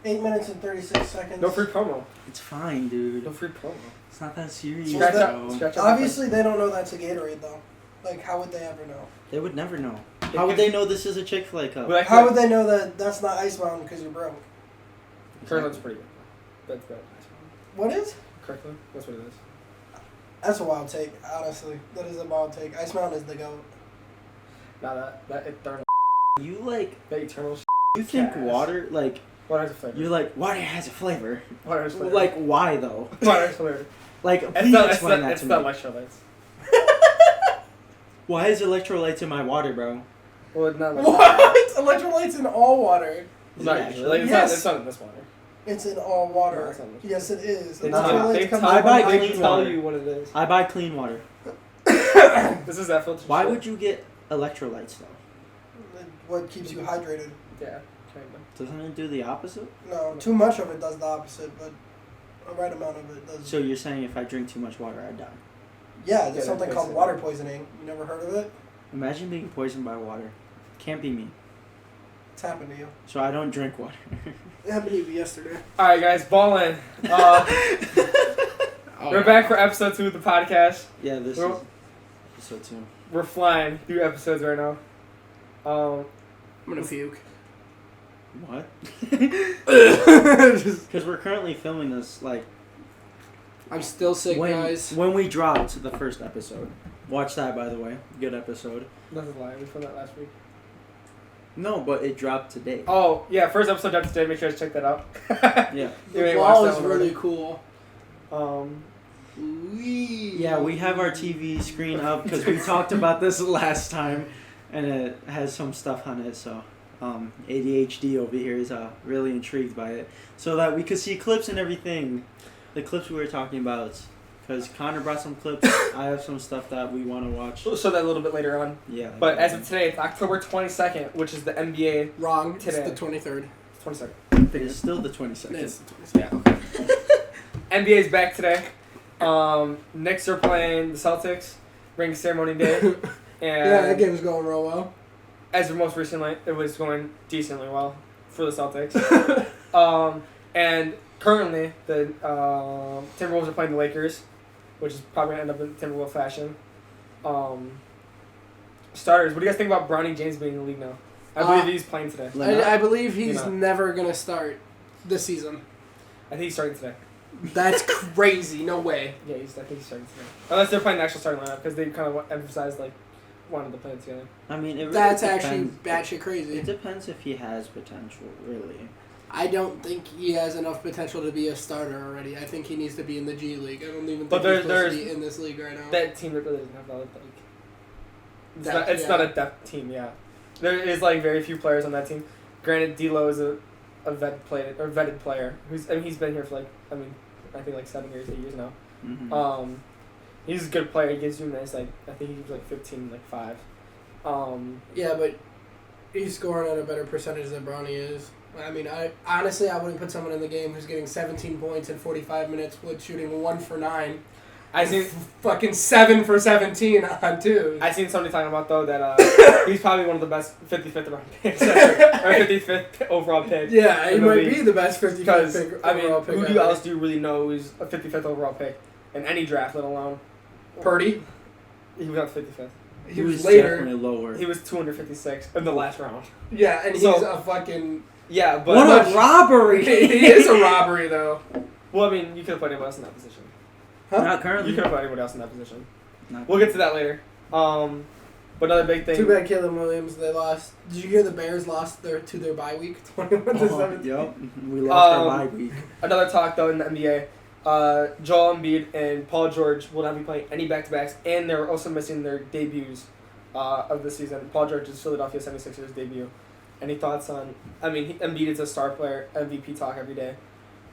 8 minutes and 36 seconds. No free promo. It's fine, dude. No free promo. It's not that serious. Scratch bro. out. Obviously, they don't know that's a Gatorade, though. Like, how would they ever know? They would never know. How would they know this is a Chick-fil-A cup? Like, How would they know that that's not Ice Mountain because you're broke? Kirkland's pretty good. That's bad. What is? Kirkland? That's what it is. That's a wild take, honestly. That is a wild take. Ice Mountain is the GOAT. Nah, that eternal. You like, That eternal. you think Gas. water, like, Water has a flavor. you're like, water has a flavor. Water has flavor. Like, why though? Water has flavor. Like, It's please not. explain that It's to not me. electrolytes. Why is electrolytes in my water, bro? Well, it's not. What? Electrolytes in all water. It's not Yeah, usually. Like, it's yes. not. It's not in this water. It's in all No, water. it's not in this Yes, it is. They Electrolytes come I from buy ice. clean tell water. you what it is. I buy clean water. This is that filter. Why would you get electrolytes though? What keeps you hydrated? Yeah. Kind of. Doesn't it do the opposite? No, too much of it does the opposite, but a right amount of it does. So you're saying if I drink too much water, I die? Yeah, Get there's something it, called fix it. water poisoning. You never heard of it? Imagine being poisoned by water. Can't be me. It's happened to you. So I don't drink water. It happened to you yesterday. All right, guys, ballin'. We're back for episode 2 of the podcast. Yeah, this We're- is episode 2. We're flying through episodes right now. I'm gonna puke. What? Because we're currently filming this like I'm still sick, guys. when we dropped the first episode. Watch that, by the way. Good episode. Nothing's lying. We filmed that last week. No, but it dropped today. Oh, yeah, first episode dropped today. Make sure to check that out. Yeah. You The ain't wall watched is that one really already. cool. Yeah, we have our TV screen up because we talked about this last time, and it has some stuff on it. So, ADHD over here is really intrigued by it, so that we could see clips and everything. The clips we were talking about, because Connor brought some clips. I have some stuff that we want to watch. We'll show that a little bit later on. Yeah. But as of today, it's October 22nd, which is the NBA Wrong. Today. It's the 23rd. 22nd. it's still the 22nd. It is the 22nd. Yeah. NBA's back today. Knicks are playing the Celtics. Ring ceremony day. And Yeah, that game's going real well. as of most recently, it was going decently well for the Celtics. And currently, the Timberwolves are playing the Lakers, which is probably going to end up in Timberwolves fashion. Starters, what do you guys think about Bronny James being in the league now? I believe he's playing today. I believe he's You know. never going to start this season. I think he's starting today. That's crazy. No way. Yeah, I think he's starting today. Unless they're playing the actual starting lineup, because they kind of emphasized, like, wanted to play together. I mean, it really That's depends. actually batshit crazy. It depends if he has potential, really. I don't think he has enough potential to be a starter already. I think he needs to be in the G League. I don't even think But he's supposed there's- to be in this league right now. That team that really doesn't have that, like... It's, That- not, it's yeah. not a depth team, yeah. There is, like, very few players on that team. Granted, D'Lo is a vetted player. He's been here for, like, I think, like, 7 years, 8 years now. Mm-hmm. He's a good player. He gives you a nice, like, I think he gives, like, 15, like, 5. Yeah, but he's scoring at a better percentage than Bronny is. I mean, I wouldn't put someone in the game who's getting 17 points in 45 minutes with shooting 1 for 9. I seen Fucking 7 for 17 on 2. I seen somebody talking about, though, that he's probably one of the best 55th round picks, or 55th overall pick. Yeah, he in the might league. be the best 55th Because, pick, I mean, overall pick who ever. else do you really know is a 55th overall pick in any draft, let alone... Purdy. He was not 55th. He was later. definitely lower. He was 256 in the last round. Yeah, and he's So- a fucking... Yeah, but... What a robbery! He is a robbery, though. Well, I mean, you could have put anyone else in that position. Huh? Not You currently. could have put anyone else in that position. Not We'll get to that later. But another big thing... Too bad Caleb Williams, they lost. Did you hear the Bears lost to their bye week? 21-17. Yep. We lost our bye Um, week. Another talk, though, in the NBA. Joel Embiid and Paul George will not be playing any back-to-backs, and they're also missing their debuts of the season. Paul George is Philadelphia 76ers debut. Any thoughts on... I mean, Embiid is a star player, MVP talk every day.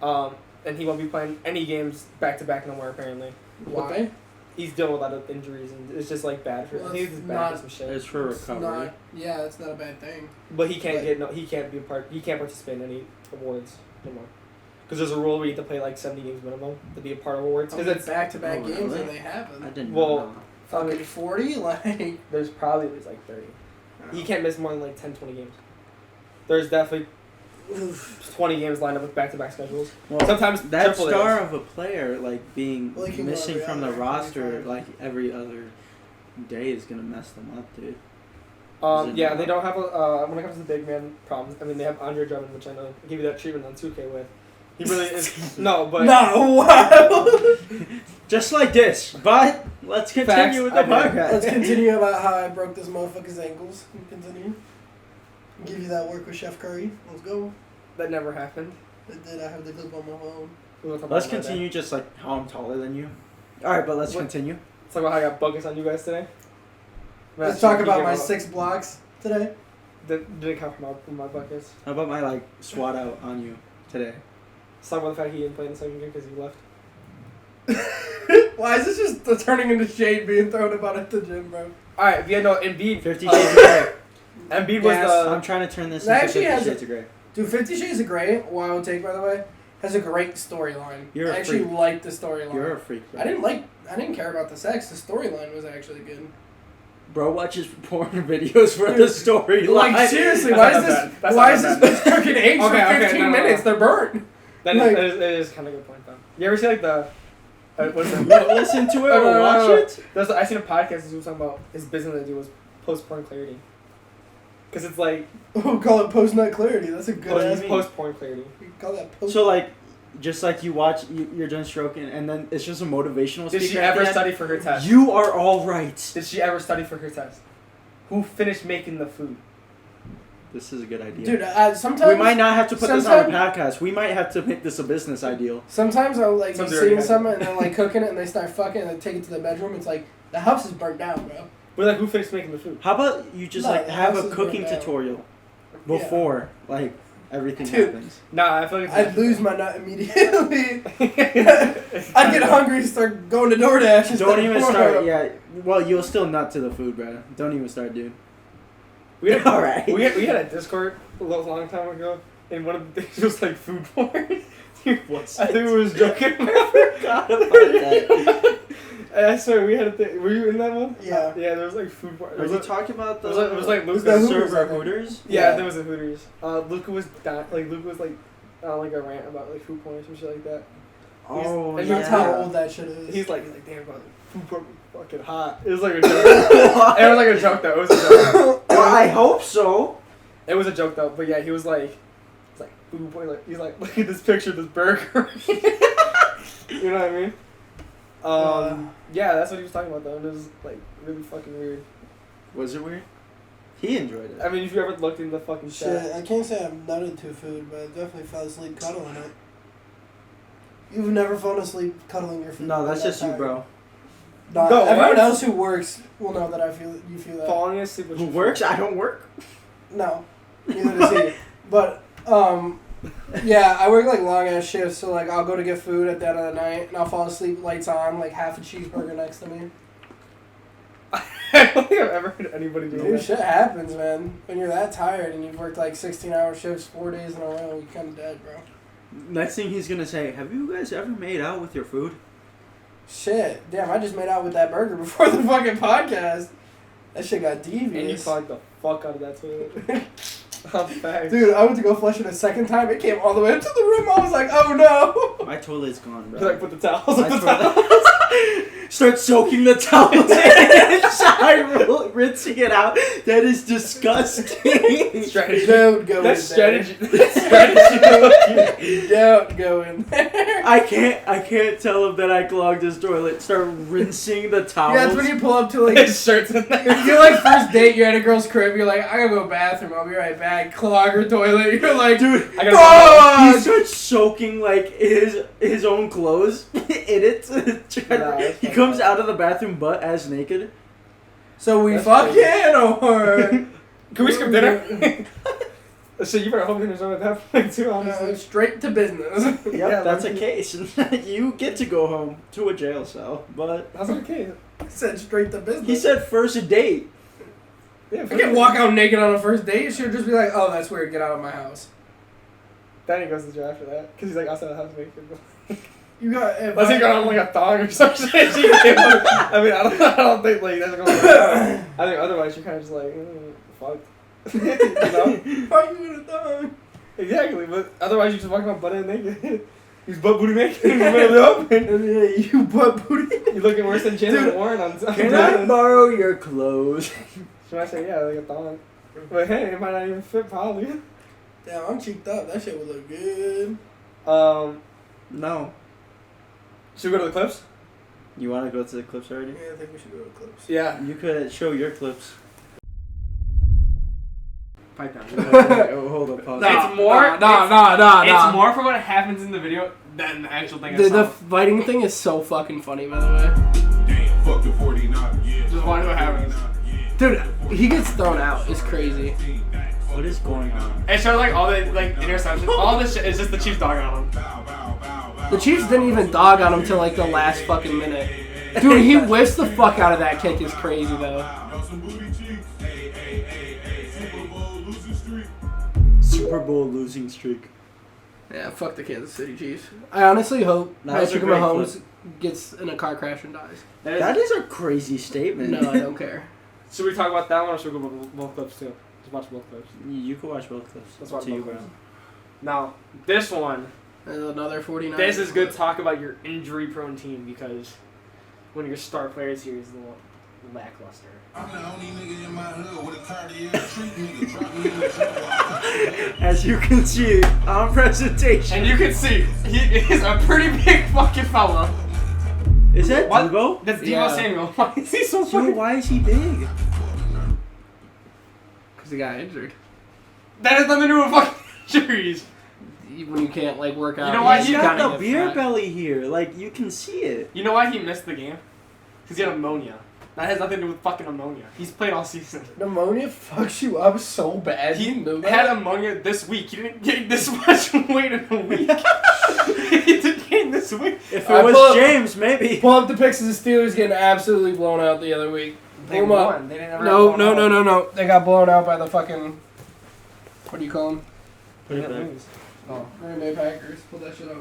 And he won't be playing any games back-to-back no more, apparently. Why? He's dealing with a lot of injuries, and it's just, like, bad for... Well, I think it's it's just bad not- for some shit. It's for It's recovery. not, yeah, that's not a bad thing. But he can't But- he can't be a part... He can't participate in any awards anymore. Because there's a rule where you have to play, like, 70 games minimum to be a part of awards. Because Because it's... it's back-to-back Oh, games really? and they haven't. I didn't Well, know. Fucking 40? Like... There's probably at least, like, 30. He can't miss more than, like, 10, 20 games. There's definitely... Oof. 20 games lined up with back-to-back schedules. Well, Sometimes that triple star A's. of a player being Well, he can go missing every from the other, roster 25. like every other day is gonna mess them up, dude. Yeah, they don't have a when it comes to the big man problems. I mean, they have Andre Drummond, which I know I give you that treatment on 2K with. He really is no, but No, wow. Just like this, but let's continue with the I do. podcast. Let's continue about how I broke this motherfucker's ankles. Continue. Give you that work with Chef Curry. Let's go. that never happened. I did. I have the clip on my phone. We'll talk Let's about that. continue just like how I'm taller than you. All right, but let's What? continue. Let's talk about how I got buckets on you guys today. Let's talk about my 6 blocks today. That didn't count from my buckets. How about my like swat out on you today? Let's talk about the fact he didn't play in the second game because he left. Why is this just turning into shade being thrown about at the gym, bro? All right, yeah, no, Embiid. 50 Shades of Grey. Embiid was Yes. the. I'm trying to turn this That into actually 50 has Shades of Grey. Dude, 50 Shades of Grey, wild take by the way, has a great storyline. You're I a actually freak. liked the storyline. You're a freak, bro. I didn't care about the sex. The storyline was actually good. Bro watches porn videos for the storyline. Like seriously, That's why not is that this? bad. That's Why not is that this bad. bitch cooking eggs Okay, for okay, 15 no. minutes? They're burnt. That Like- is kind of a good point, though. You ever see, like, the... what is it? You don't listen to it or watch it? I seen a podcast he was talking about his business that he was post-porn clarity. Because it's like... Oh, call it post nut clarity. That's a good ass. Post-porn clarity. You call that post. So like, just like you watch, you're done stroking, and then it's just a motivational Did speaker. she at the ever end. study for her test? You are all right. Did she ever study for her test? Who finished making the food? This is a good idea. Dude, sometimes we might not have to put this on a sometimes- podcast. We might have to make this a business ideal. Sometimes I'll like be Sometimes they already seeing have someone and they're like cooking it and they start fucking and they take it to the bedroom. It's like the house is burnt down, bro. We're like, who finished making the food? How about you just No, like the have house a is cooking burned down. tutorial before like everything Dude. happens? Nah, I feel like... I'd lose my nut immediately. I'd get hungry and start going to DoorDash. and Don't stuff. even start. Yeah. Well, you'll still nut to the food, bro. Don't even start, dude. We had, All right. we had a Discord a long time ago, and one of the things was like food porn. What's I think we was joking. God about that. I swear we had a thing. Were you in that one? Yeah. Yeah, there was like food porn. Are you talking about the? It was like Was Luca. that the Hooters, server I think? Hooters. Yeah, Yeah. there was a Hooters. Luca was on like a rant about like food porn or some shit like that. Oh and yeah. That's how old that shit is. He's like damn, bro, food porn was fucking hot. It was like a joke. It was like a joke though. It was a joke. Well, I hope so. It was a joke though. But yeah, he was like, food porn. Like he's like, look at this picture of this burger. You know what I mean? Yeah, that's what he was talking about though, and it was like really fucking weird. Was it weird? He enjoyed it. I mean, if you ever looked in the fucking Shit, chat, I can't say I'm nutted to food, but I definitely fell asleep cuddling it. You've never fallen asleep cuddling your food. No, that's that just you, tired. bro. No, No, everyone what? else who works will know that you feel that. falling asleep with Who your works? I don't work. No, neither does he. But yeah, I work like long ass shifts, so like I'll go to get food at the end of the night, and I'll fall asleep, lights on, like half a cheeseburger next to me. I don't think I've ever heard anybody do Dude, that. shit happens, man. When you're that tired and you've worked like 16-hour shifts 4 days in a row, you're kind of dead, bro. Next thing he's gonna say, have you guys ever made out with your food? Shit, damn! I just made out with that burger before the fucking podcast. That shit got devious. And you clogged the fuck out of that toilet. I'm fact. Dude, I went to go flush it a second time. It came all the way up to the room. I was like, oh no. My toilet's gone, bro. You like put the towels My on the towel. toilet. Start soaking the towel inside, rinsing it out. That is disgusting. Strategy. Don't go That's in strategy. there. That's strategy. Don't go in there. I can't tell him that I clogged his toilet. Start rinsing the towels. Yeah, that's when you pull up to like, His shirt's in there. if you're like first date, you're at a girl's crib, you're like, I gotta go to the bathroom, I'll be right back. Clog her toilet. You're like, Dude, I gotta he starts soaking like his own clothes in it. Nah, that's He fucked comes up. out of the bathroom butt ass naked. so we That's fucking or Can we skip dinner? So you better hope dinner's over at that point too, honestly. straight to business. Yep, Yeah, that's a but- case. You get to go home to a jail cell, but That's okay. I said straight to business. he said first date. Yeah, I can walk out naked on a first date. She'll just be like, "Oh, that's weird. Get out of my house." Danny goes to jail after that because he's like outside the house naked. You got. Unless he got on like a thong or some shit. I mean, I don't think like that's gonna work. I think otherwise you're kind of just like, fuck. You know? Why you in a thong? Exactly, but otherwise you just walk around butt naked. He's butt booty naked in the middle of the open. You butt booty. You looking worse than Chandler Warren on Can I borrow your clothes? Should I say, yeah, like a thong. But hey, it might not even fit, probably. Damn, I'm cheeked up. That shit would look good. No. Should we go to the clips? You want to go to the clips already? Yeah, I think we should go to clips. Yeah. You could show your clips. Pipe down. Oh, hold up, pause. It's more. It's more for what happens in the video than the actual thing. The fighting thing is so fucking funny, by the way. Damn, fuck the 49. Yeah, Just watch what happens. Dude, he gets thrown out. It's crazy. What is going on? It shows like all the like interceptions. All this shit is just the Chiefs dogging on him. The Chiefs didn't even dog on him till like the last fucking minute. Dude, he whiffs the fuck out of that kick. Is crazy though. Super Bowl losing streak. Yeah, fuck the Kansas City Chiefs. I honestly hope That was a Patrick great Mahomes clip. gets in a car crash and dies. That is a crazy statement. No, I don't care. Should we talk about that one or should we go both clips too? Just watch both clips. You can watch both clips. Let's watch To you, both bro. clips. Now, this one. Another 49. This is good talk about your injury-prone team because one of your star players here is a little lackluster. I'm the only nigga in my hood with a cardiac street nigga. Drop me in the jungle. As you can see on presentation. And you can see, he is a pretty big fucking fella. Is that What? Debo? That's Deebo Yeah. Samuel. Why is he so Dude, fucking... why is he big? Because he got injured. That has nothing to do with fucking injuries. When you can't like work out. You know why He's he got kinda the get beer fat. belly here. Like, you can see it. You know why he missed the game? Because he had pneumonia. That has nothing to do with fucking pmonia. He's played all season. Pneumonia fucks you up so bad. He You knew that? had pneumonia this week. He didn't gain this much weight in a week. He did gain this weight. If I it was pull up- James, maybe. Pull up the pics of the Steelers getting absolutely blown out the other week. They Pull 'em up. won. They didn't ever No. They got blown out by the fucking. What do you call them? Put it back. Oh. Green Bay Packers. Pull that shit up.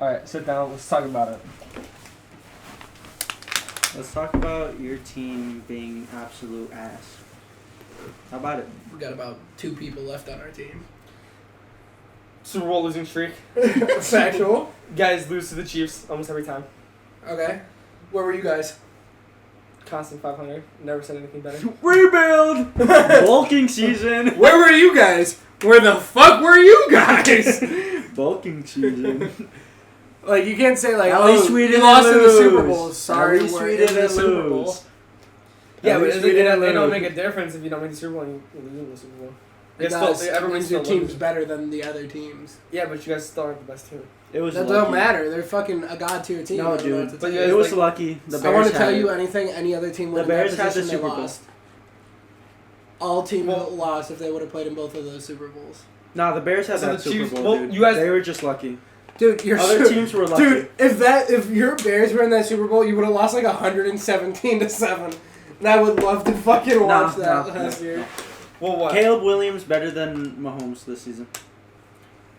Alright, sit down. Let's talk about it. Let's talk about your team being absolute ass. How about it? We got about 2 people left on our team. Super Bowl losing streak. Factual. Guys lose to the Chiefs almost every time. Okay. Where were you guys? Constant 500. Never said anything better. Rebuild! Bulking season! Where were you guys? Where the fuck were you guys? Bulking season. Like, you can't say, like, At oh, least we you didn't lost in the lose. Super Bowl. Sorry, At least we're we in the didn't Super Bowl. lose. Yeah, At but least it, we didn't it don't lose. make a difference if you don't make the Super Bowl and you lose in the Super Bowl. It It's does. still, It everyone means your still team's loses. better than the other teams. Yeah, but you guys still aren't the best team. It was That lucky. don't matter. They're fucking a god tier team. No, I don't know dude. what to But tell yeah, you. It was like- lucky. The Bears I want to tell had you it. anything any other team The would in Bears that had the position, they Super Bowl. lost. All teams Well- lost if they would have played in both of those Super Bowls. Nah, the Bears had So that the Super Chiefs- Bowl, well, dude. you guys- They were just lucky. Dude, you're Other teams were lucky. Dude, if your Bears were in that Super Bowl, you would have lost like 117-7. And I would love to fucking watch that last year. Well, what? Caleb Williams better than Mahomes this season.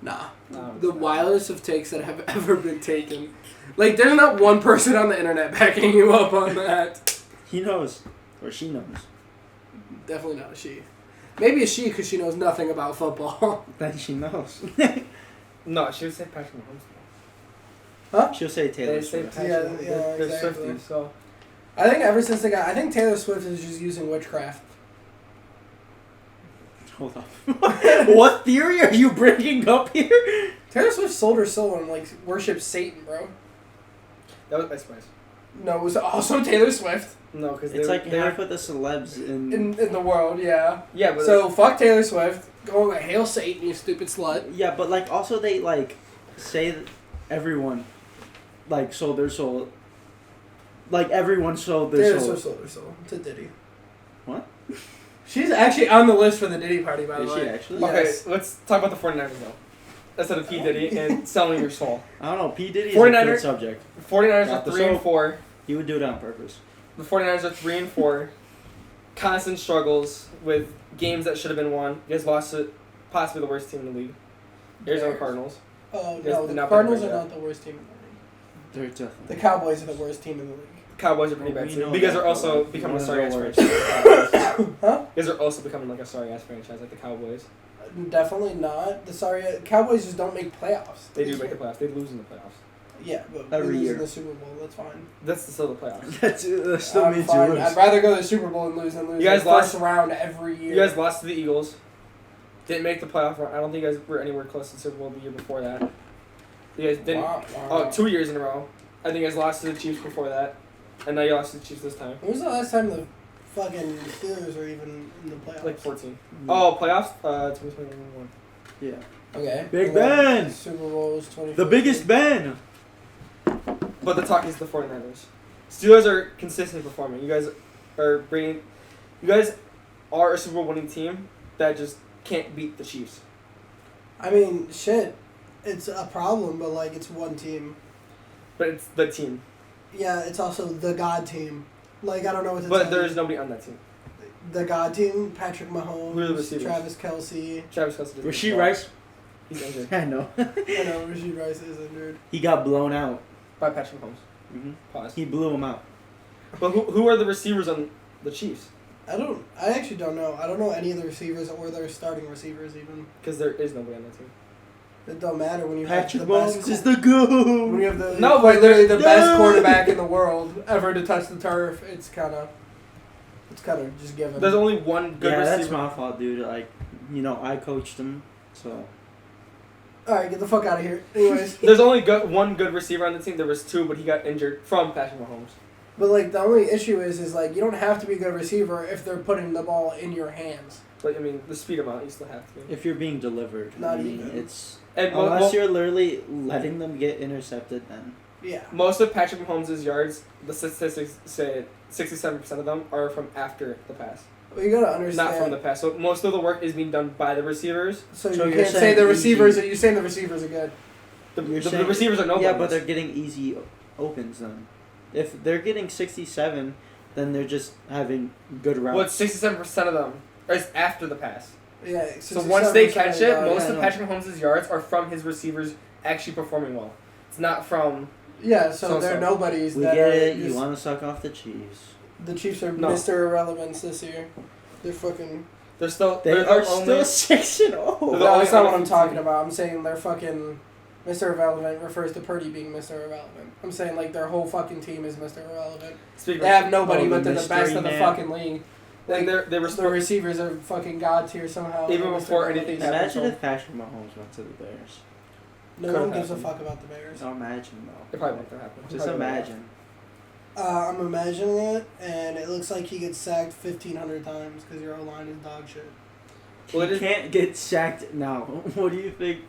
Nah. No, The wildest of takes that have ever been taken. Like, there's not one person on the internet backing you up on that. He knows. Or she knows. Definitely not a she. Maybe a she because she knows nothing about football. Then she knows. No, she would say Patrick Mahomes. She'll say Taylor They say Swift. Patrick Yeah, Mahomes. yeah, They're exactly. Swifties, so. I think ever since I think Taylor Swift is just using witchcraft. Hold on. What theory are you bringing up here? Taylor Swift sold her soul and like worships Satan, bro. That was my spice. No, it was also Taylor Swift No, because It's like they half of the celebs in... in the world, yeah. Yeah, but So fuck Taylor Swift. Go like hail Satan, you stupid slut. Yeah, but like also they like say that everyone like sold their soul. Like everyone sold their Taylor soul. Swift sold her soul to Diddy. What? She's actually on the list for the Diddy party, by the Is way. she actually? okay, Yes. let's talk about the 49ers though. Instead of P Diddy and selling your soul. I don't know. P Diddy is a 49er good subject. 49ers Got are the 3 and soul. 4. He would do it on purpose. The 49ers are 3 and 4. Constant struggles with games that should have been won. You guys lost to possibly the worst team in the league. Arizona Bears. Cardinals. Oh Yes, no, they're the not Cardinals very are good. not the worst team in the league. They're definitely. The Cowboys are the worst team in the league. Cowboys are pretty Well, bad we too know because that, they're also but becoming a one of sorry the ass worst. franchise. Huh? Because they're also becoming like a sorry ass franchise like the Cowboys. Definitely not. Cowboys just don't make playoffs. They do make the playoffs. They lose in the playoffs. Yeah, but Every we lose year. in the Super Bowl. That's fine. That's still the playoffs. That still I'm means fine. you lose. I'd rather go to the Super Bowl and lose than lose You guys the first lost- round every year. You guys lost to the Eagles. Didn't make the playoff run. I don't think you guys were anywhere close to the Super Bowl the year before that. You guys didn't. Wow. Oh, 2 years in a row. I think you guys lost to the Chiefs before that. And now you lost to the Chiefs this time. When was the last time the fucking Steelers were even in the playoffs? Like 14. Oh, playoffs? 2021. Yeah. Okay. Big And then Ben! Super Bowl was 20. The biggest Ben! But the talk is the 49ers. Steelers are consistently performing. You guys are bringing... You guys are a Super Bowl winning team that just can't beat the Chiefs. I mean, shit. It's a problem, but like it's one team. But it's the team. Yeah, it's also the God team. Like I don't know what to But tell there's you. nobody on that team. The God team: Patrick Mahomes, Who are the receivers? Travis Kelce. Travis Kelce. didn't Rasheed play. Rice? He's injured. I know. I know Rasheed Rice is injured. He got blown out. By Patrick Mahomes. Hmm Pause. He blew him out. But who are the receivers on the Chiefs? I actually don't know. I don't know any of the receivers or their starting receivers even. Because there is nobody on that team. It don't matter when you Patrick have the best. Mahomes is the When you GOAT! have the No, quite but literally the best no. quarterback in the world ever to touch the turf, it's kind of just given. There's only one good Yeah, receiver. that's my fault, dude. Like, I coached him, so. All right, get the fuck out of here. Anyways, There's only one good receiver on the team. There was two, but he got injured from Patrick Mahomes. but like the only issue is like you don't have to be a good receiver if they're putting the ball in your hands. Like, I mean, the speed amount, you still have to. If you're being delivered, Not I mean, even. it's. And Unless you're literally letting them get intercepted, then. Yeah. most of Patrick Mahomes' yards, the statistics say 67% of them are from after the pass, Well, you gotta understand. not from the pass. So most of the work is being done by the receivers. So So you you're can't say saying the receivers. easy. You're saying the receivers are good. You're The saying- receivers are no Yeah, buns. but they're getting easy opens then. If they're getting 67, then they're just having good routes. Well, 67% of them is after the pass. Yeah. So once they 67% catch of it, yards. most yeah, of no. Patrick Mahomes' yards are from his receivers actually performing well. It's not from... Yeah. So So-so. they're nobodies. We that get are it. You just- want to suck off the Chiefs. The Chiefs are No. Mr. Irrelevance this year. They're fucking. They're still... They they're are only- still 6-0. They're No, the that's only not what I'm undefeated talking team. about. I'm saying they're fucking. Mr. Irrelevant refers to Purdy being Mr. Irrelevant. I'm saying like their whole fucking team is Mr. Irrelevant. Speaking They of... have nobody, Oh, the but they're the best mystery of the man. fucking league. Like, Like they were the receivers are fucking god tier somehow. Even They're before Mr. anything Irrelevant. happened. Imagine if Patrick Mahomes went to the Bears. No Could've one gives a happened. fuck about the Bears. Oh, imagine though. It probably won't happen. Just Probably won't. imagine. I'm imagining it, and it looks like he gets sacked 1,500 times because your O-line is dog shit. Well, He it is- can't get sacked now. What do you think?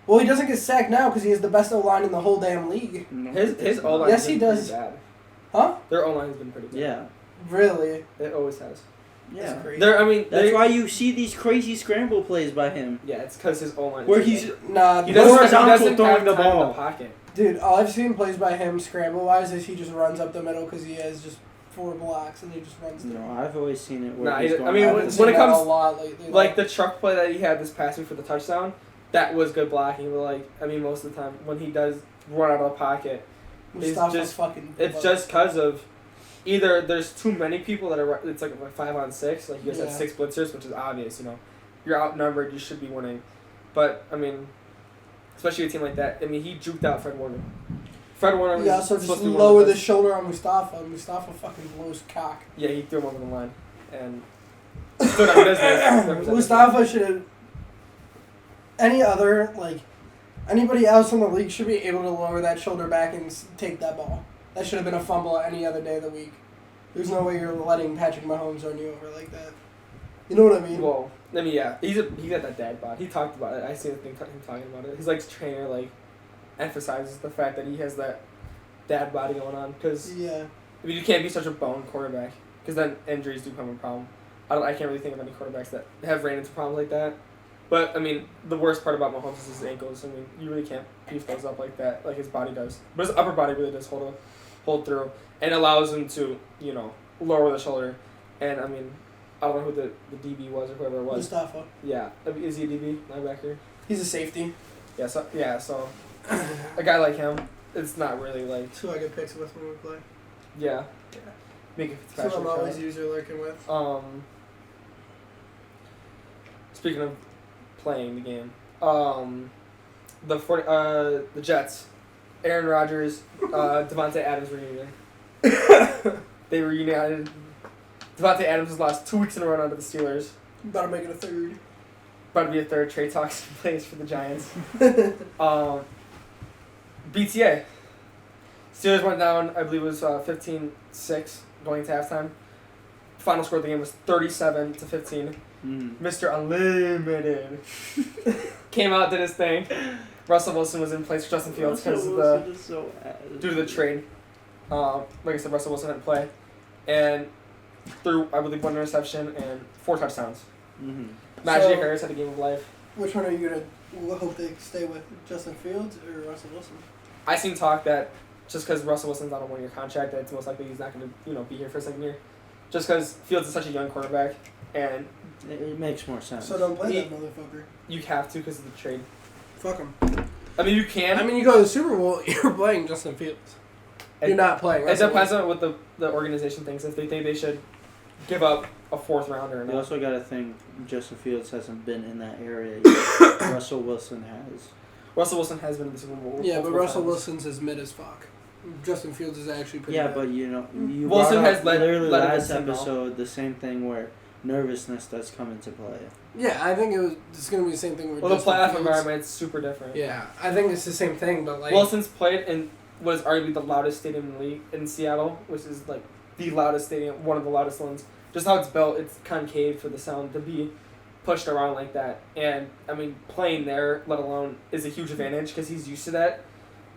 Well, he doesn't get sacked now because he has the best O-line in the whole damn league. No, His it's O-line not. Yes, has he been does. pretty bad. Huh? Their O-line has been pretty bad. Yeah. Really? It always has. Yeah. That's crazy. They're, I mean... That's they- why you see these crazy scramble plays by him. Yeah, it's because his O-line Where is he's Nah, He More doesn't, horizontal he doesn't throwing have the time in ball. the pocket. dude, all I've seen plays by him scramble-wise is he just runs up the middle because he has just 4 blocks and he just runs through. No, I've always seen it where Nah, he's I going mean, I've up been when seeing it that comes- a lot lately. Like the truck play that he had this past week for the touchdown, that was good blocking. But like, I mean, most of the time when he does run out of the pocket, Mustafa's just- fucking. it's just because of either there's too many people that are. It's like a 5-on-6. Like you guys Yeah. have 6 blitzers, which is obvious. You know, you're outnumbered. You should be winning. But I mean, especially a team like that. I mean, he juked out Fred Warner. Fred Warner was Yeah, so supposed just to be one of lower the best- shoulder on Mustafa. Mustafa fucking blows cock. Yeah, he threw him over the line and stood on business. represented. Mustafa should have. Any other, like, anybody else in the league should be able to lower that shoulder back and take that ball. That should have been a fumble any other day of the week. There's no way you're letting Patrick Mahomes run you over like that. You know what I mean? Well, I mean, yeah, he got that dad bod. He talked about it. I seen him talking about it. His like trainer like emphasizes the fact that he has that dad body going on because Yeah. I mean you can't be such a bone quarterback because then injuries do become a problem. I can't really think of any quarterbacks that have ran into problems like that. But I mean, the worst part about Mahomes is his ankles. I mean, you really can't beef those up like that, like his body does. But his upper body really does hold through and allows him to lower the shoulder. And I mean, I don't know who the DB was or whoever it was. Mustafa. Yeah, is he a DB linebacker? He's a safety. Yeah, so a guy like him, it's not really like That's who I get picks with when we play. Yeah. Make it So special. I'm always user lurking with. Speaking of playing the game, the Jets, Aaron Rodgers, Devontae Adams reunion. They reunited. Devontae Adams has lost 2 weeks in a row under the Steelers. About to make it a third. About to be a third. Trey Tucson plays for the Giants. BTA. Steelers went down, I believe it was 15-6 going to halftime. Final score of the game was 37-15. Mr. Unlimited came out, did his thing. Russell Wilson was in place for Justin Fields because due to the trade. Like I said, Russell Wilson didn't play. And threw, I believe, 1 interception and 4 touchdowns. Najee Harris had a game of life. Which one are you going to hope they stay with? Justin Fields or Russell Wilson? I seen talk that just because Russell Wilson's on a 1-year contract, that it's most likely he's not going to be here for a second year. Just because Fields is such a young quarterback, and it makes more sense. So don't play that motherfucker. You have to because of the trade. Fuck him. I mean, you can. I mean, you go to the Super Bowl, you're playing Justin Fields. You're not playing It Russell depends Wilson. on what the organization thinks. If they think they should give up a 4th rounder or You not. also got to think Justin Fields hasn't been in that area yet. Russell Wilson has. Russell Wilson has been in the Super Bowl. Yeah, but multiple Russell times. Wilson's is mid as fuck. Justin Fields is actually pretty Yeah, good. but you Wilson brought up has literally led a good last team, though. episode the same thing where nervousness does come into play. Yeah, I think it's going to be the same thing with Well, the Justin playoff Fields. environment is super different. Yeah, I think it's the same thing, but like... Wilson's played in what is arguably the loudest stadium in the league in Seattle, which is like the loudest stadium, one of the loudest ones. Just how it's built, it's concave for the sound to be pushed around like that. And, I mean, playing there, let alone, is a huge advantage because he's used to that.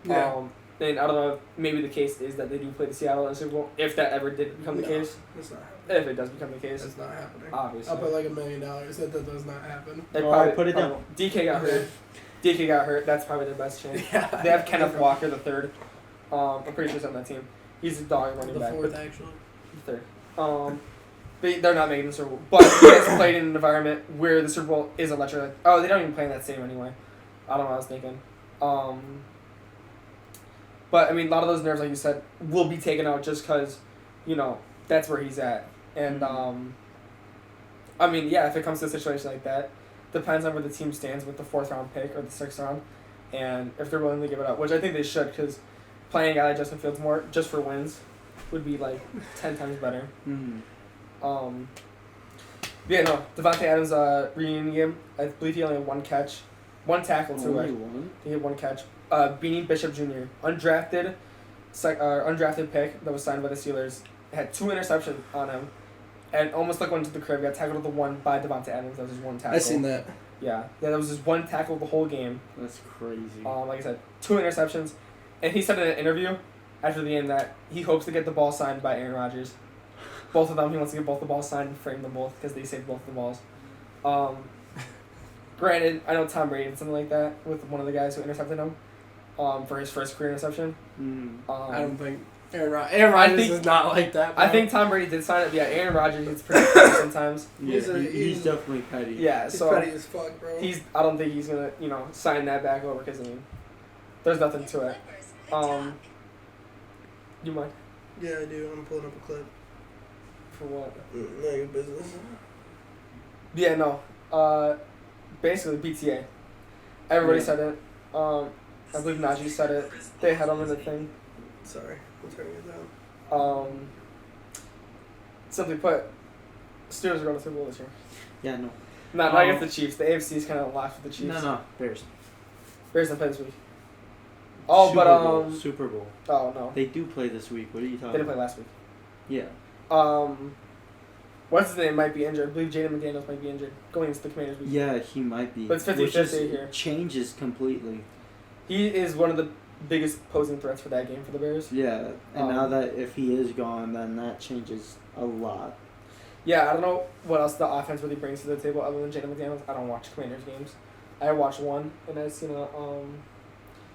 Yeah. And I don't know if maybe the case is that they do play the Seattle in the Super Bowl, if that ever did become the No, case. It's not happening. If it does become the case, It's not happening. obviously. I'll put like $1 million that does not happen. They All right, put it down. DK got hurt. DK got hurt. That's probably their best chance. Yeah. They have Kenneth Walker the third. I'm pretty sure he's on that team. He's a dog running The back. fourth, but actually. the third. But they're not making the Super Bowl. But he has played in an environment where the Super Bowl is electric. Oh, they don't even play in that stadium anyway. I don't know what I was thinking. But I mean, a lot of those nerves, like you said, will be taken out just because, that's where he's at. And I mean, yeah, if it comes to a situation like that, depends on where the team stands with the 4th round pick or the 6th round, and if they're willing to give it up, which I think they should, because playing a guy like Justin Fields more just for wins would be like 10 times better. Yeah, no, Devontae Adams reunion game. I believe he only had 1 catch, 1 tackle too. Only one? He had 1 catch. Beanie Bishop Jr. undrafted pick that was signed by the Steelers. Had 2 interceptions on him, and almost went to the crib. Got tackled at the 1 by Devontae Adams. That was his 1 tackle. I seen that. Yeah, that was his 1 tackle the whole game. That's crazy. Like I said, 2 interceptions, and he said in an interview after the game that he hopes to get the ball signed by Aaron Rodgers. Both of them, he wants to get both the balls signed and frame them both because they saved both the balls. Granted, I know Tom Brady did something like that with one of the guys who intercepted him for his first career interception. I don't think Aaron Rodgers is not like that. Bro. I think Tom Brady did sign it. But yeah, Aaron Rodgers is pretty petty sometimes. Yeah, he's he's definitely petty. Yeah, He's so petty as fuck, bro. I don't think he's gonna sign that back over because there's nothing to it. You mind Yeah, I do. I'm pulling up a clip. for what? None of your business. Yeah, no. Basically BTA. Everybody Yeah. said it. I believe Najee said it. They had him in the thing. Sorry, I'm turning it down. Simply put, Steelers are going to Super Bowl this year. Yeah, no. Not against the Chiefs. The AFC is kind of lost with the Chiefs. No, Bears. Bears don't play this week. Oh, Super but Bowl. Super Bowl. Oh no, They do play this week. What are you they talking didn't play about? last week. Yeah. What's his name might be injured. I believe Jaden McDaniels might be injured going into the Commanders week. Yeah, he might be. But it's 50-50 Which is- here. Changes completely. He is one of the biggest posing threats for that game for the Bears. Yeah, and Um, now that if he is gone, then that changes a lot. Yeah, I don't know what else the offense really brings to the table other than Jaden McDaniels. I don't watch Commanders games. I watched one, and I seen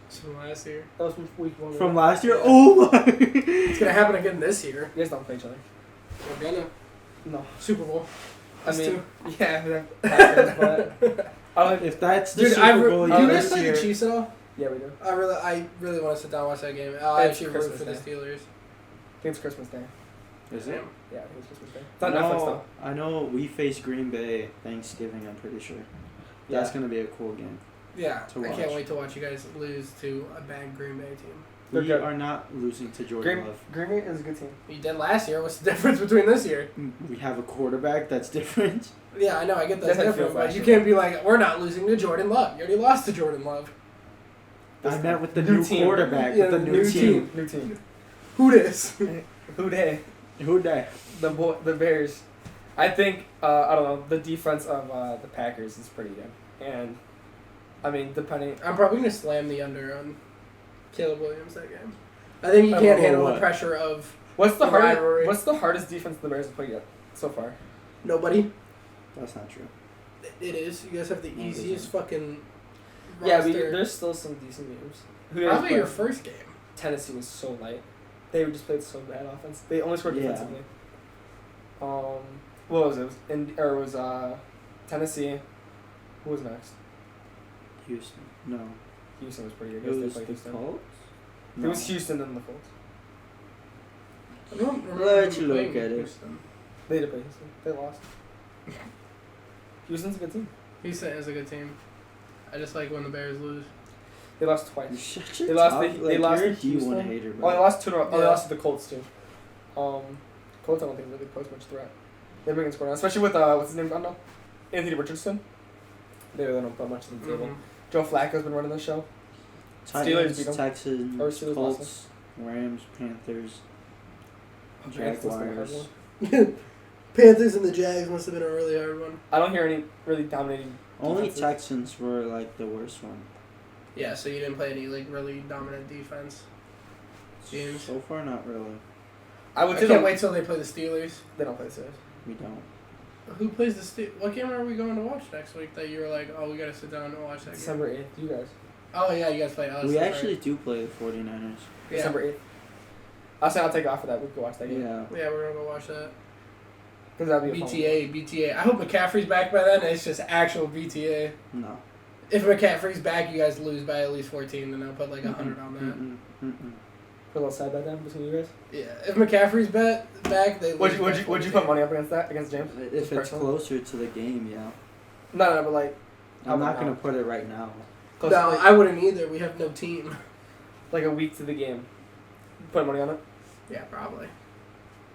So last year. that was from week 1. From last year? Oh my! It's gonna happen again this year. You guys don't play each other. We're gonna No. Super Bowl. I Us mean, too. yeah, that happens, but I like. If that's the Dude, Super Bowl do you guys this play year, the Chiefs at all? Yeah, we do. I really want to sit down and watch that game. I'll It's actually root Christmas for the Day. Steelers. think it's Christmas Day. Is it? Yeah, I think it's Christmas Day. It's on Netflix though. I know we face Green Bay Thanksgiving. I'm pretty sure. That's Yeah. gonna be a cool game. Yeah, To I can't watch. wait to watch you guys lose to a bad Green Bay team. They're We good. are not losing to Jordan Green, Love. Green Bay is a good team. You did last year. What's the difference between this year? We have a quarterback that's different. Yeah, I know. I get that's That's how it different, feels but last you year. can't be like, we're not losing to Jordan Love. You already lost to Jordan Love. I met with the New new team. quarterback. Yeah, with the new team. New team. Who dis? Who day? Who that? The Bears. I think I don't know. The defense of the Packers is pretty good, and I mean depending. I'm probably gonna slam the under on Caleb Williams that game. I think he I can't don't know handle the what. pressure of What's the rivalry. What's the hardest defense the Bears have played yet so far? nobody. That's not true. It is. You guys have the No, it easiest isn't. fucking Yeah, roster. there's still some decent games. Who did Probably they your play? first game. Tennessee was so light. They just played so bad offense. They only scored Yeah. defensively. What was it? It was Tennessee. Who was next? Houston. No. Houston was pretty good. It Yes, they was played the Houston. Colts. It was Houston and the Colts. I don't remember Let's them look playing at it. Houston. They did play Houston. They lost. Houston's a good team. Houston is a good team. I just like when the Bears lose. They lost twice. You're such a They lost top- the- they lost you're a to D1 Houston. hater, Oh, bro. they lost 2 in a row. Oh, they Yeah. lost to the Colts too. Colts I don't think really pose much threat. They're bringing scoring, especially with what's his name? I don't know. Anthony Richardson. They really don't put much to the table. Mhm. Joe Flacco's been running the show. Steelers Titans, beat 'em. Texans, Or Steelers Colts, Rams, Panthers, Panthers was the hard Jaguars. one. Panthers and the Jags must have been a really hard one. I don't hear any really dominating. Only defenses. Texans were like the worst one. Yeah, so you didn't play any like really dominant defense. Games. So far, not really. I would I say can't the- wait till they play the Steelers. They don't play the Steelers. We don't. Who plays the Steelers? What game are we going to watch next week that you were like, oh, we got to sit down and watch that game? December 8th. You guys. Oh, yeah, you guys play us. We that's actually do play the 49ers. Yeah. December 8th. I'll say I'll take off for that. We can watch that game. Yeah. Yeah, we're going to go watch that. Because that'll be a fun one. BTA. I hope McCaffrey's back by then. It's just actual BTA. No. If McCaffrey's back, you guys lose by at least 14, and I'll put like 100 on that. Put a little side bet down between you guys. Yeah, if McCaffrey's back, they lose. Would by you 14. put money up against that against James? If Just it's personally? closer to the game, yeah. No, but like. I'm How not about gonna now? put it right now. Close No, to, I wouldn't either. We have no team. like a week to the game. Put money on it. Yeah, probably.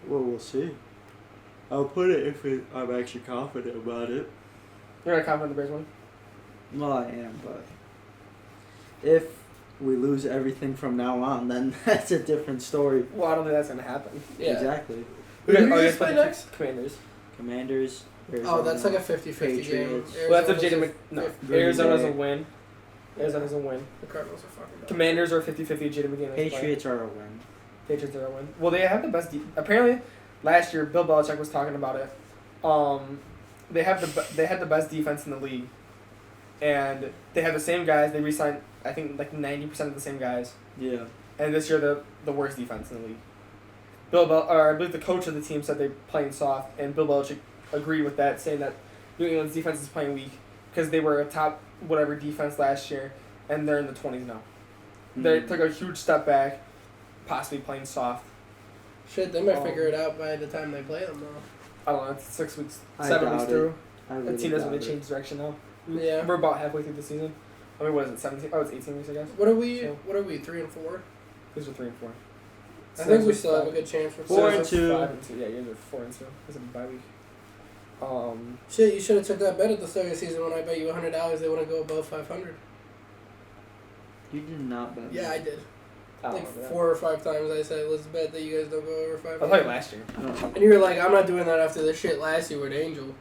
Well, we'll see. I'll put it if I'm actually confident about it. You're not confident the Bears win? Well, I am, but if we lose everything from now on, then that's a different story. Well, I don't think that's gonna happen. Yeah. Exactly. Who do you Oh, guys guys play the next? Commanders. Commanders. Oh, that's like a 50-50 game. Patriots. Well, that's if Arizona's Jaden a Mc... No. fif- Arizona's a Bay. win. Arizona's a win. The Cardinals are fucking dumb. Commanders are 50-50. Jaden McDaniels play. Patriots are a win. Patriots are a win. Well, they have the best. Apparently, last year Bill Belichick was talking about it. They had the best defense in the league, and they have the same guys. They re-signed, I think, like 90% of the same guys. Yeah. And this year, the worst defense in the league. I believe the coach of the team said they're playing soft, and Bill Belichick agreed with that, saying that New England's defense is playing weak because they were a top whatever defense last year, and they're in the 20s now. They took a huge step back, possibly playing soft. Shit, they might figure it out by the time they play them, though. I don't know. It's 6 weeks, I 7 weeks doubt through. I The really team doesn't doubt really it. change direction now. Yeah. We're about halfway through the season. I mean, what is it? 17? Oh, it's 18 weeks, I guess. What are we? So- What are we? 3 and 4. These are 3 and 4. I think we still have a good chance for 4 and Steelers are 2. 5 and 2. Yeah, yours are 4 and 2. This is a bye week. Shit, you should have took that bet at the start of the season when I bet you $100 they wouldn't go above 500. You did not bet. Yeah, I did. I don't Like remember that. 4 or 5 times I said, let's bet that you guys don't go over I 500. thought last year. I don't know. And you were like, I'm not doing that after the shit last year with Angel.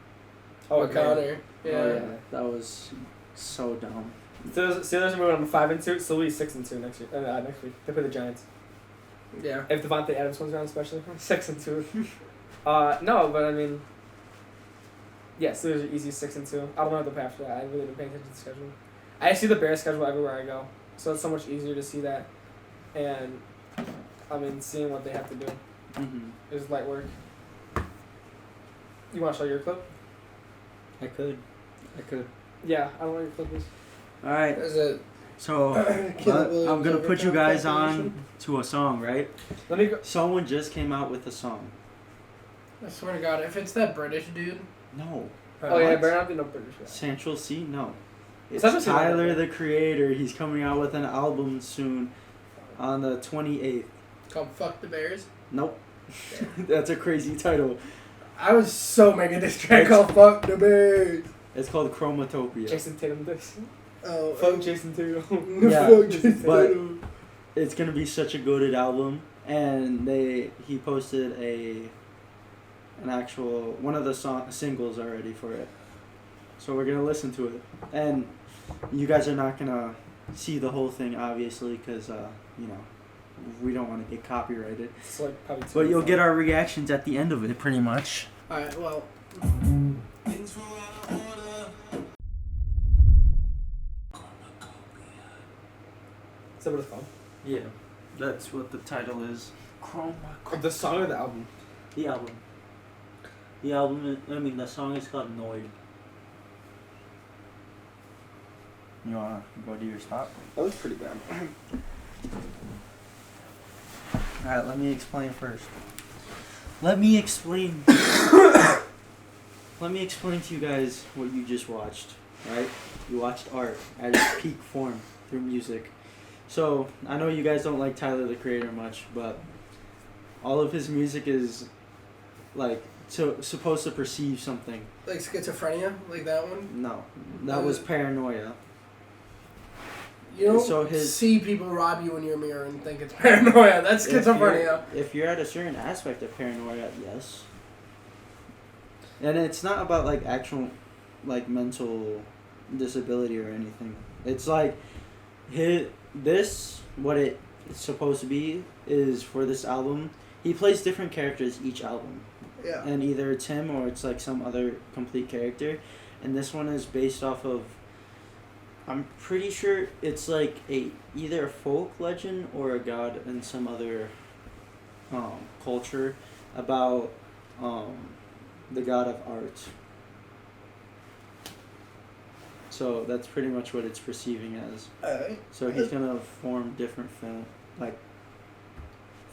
Oh, or okay. Connor. Yeah. Oh, yeah. That was so dumb. Steelers are moving on to 5 and 2. So we'll be 6 and 2 next year. Next week they play the Giants. Yeah. If Devontae Adams comes around, especially 6 and 2. No, but I mean, yes, Steelers are easy 6 and 2. I don't know what the path after that. I really didn't pay attention to the schedule. I see the Bears schedule everywhere I go, so it's so much easier to see that, and I mean, seeing what they have to do Mm-hmm. is light work. You want to show your clip? I could. Yeah, I don't know what your clip is. All right. Is it So Caleb Williams I'm gonna over put you Tom guys Compilation. on to a song, right? Let me go. Someone just came out with a song. I swear to God, if it's that British dude, No. Oh yeah, What? better not be no British guy. Central C? No. It's Central C, Tyler okay. the Creator. He's coming out with an album soon on the 28th. it's called "Fuck the Bears." Nope. That's a crazy title. I was so making this track It's- called "Fuck the Bears." It's called Chromatopia. Jason Tatum this. Oh, Fuck Jason Tatum. Yeah, Fuck Jason but- Tatum. It's gonna be such a goated album, and he posted an actual one of the singles already for it. So we're gonna listen to it, and you guys are not gonna see the whole thing obviously because we don't want to get copyrighted. It's like probably But you'll get our reactions at the end of it, pretty much. All right, well, Things fall out of order. Is that what it's called? Yeah, that's what the title is. The song or the album? The album. The album. The song is called Noid. You wanna go do your stop? That was pretty bad. Alright, let me explain first. Let me explain. Let me explain to you guys what you just watched. Right? You watched art at its peak form through music. So I know you guys don't like Tyler the Creator much, but all of his music is like supposed to perceive something. like schizophrenia, like that one. No, that was Paranoia. You don't So his- see people rob you in your mirror and think it's paranoia. That's schizophrenia. If you're at a certain aspect of paranoia, yes. And it's not about like actual, like mental disability or anything. It's like, what it's supposed to be is for this album. He plays different characters each album, Yeah. and either it's him or it's like some other complete character. And this one is based off of. I'm pretty sure it's like either a folk legend or a god in some other culture about the god of art. So that's pretty much what it's perceiving as. Alright. So he's gonna form different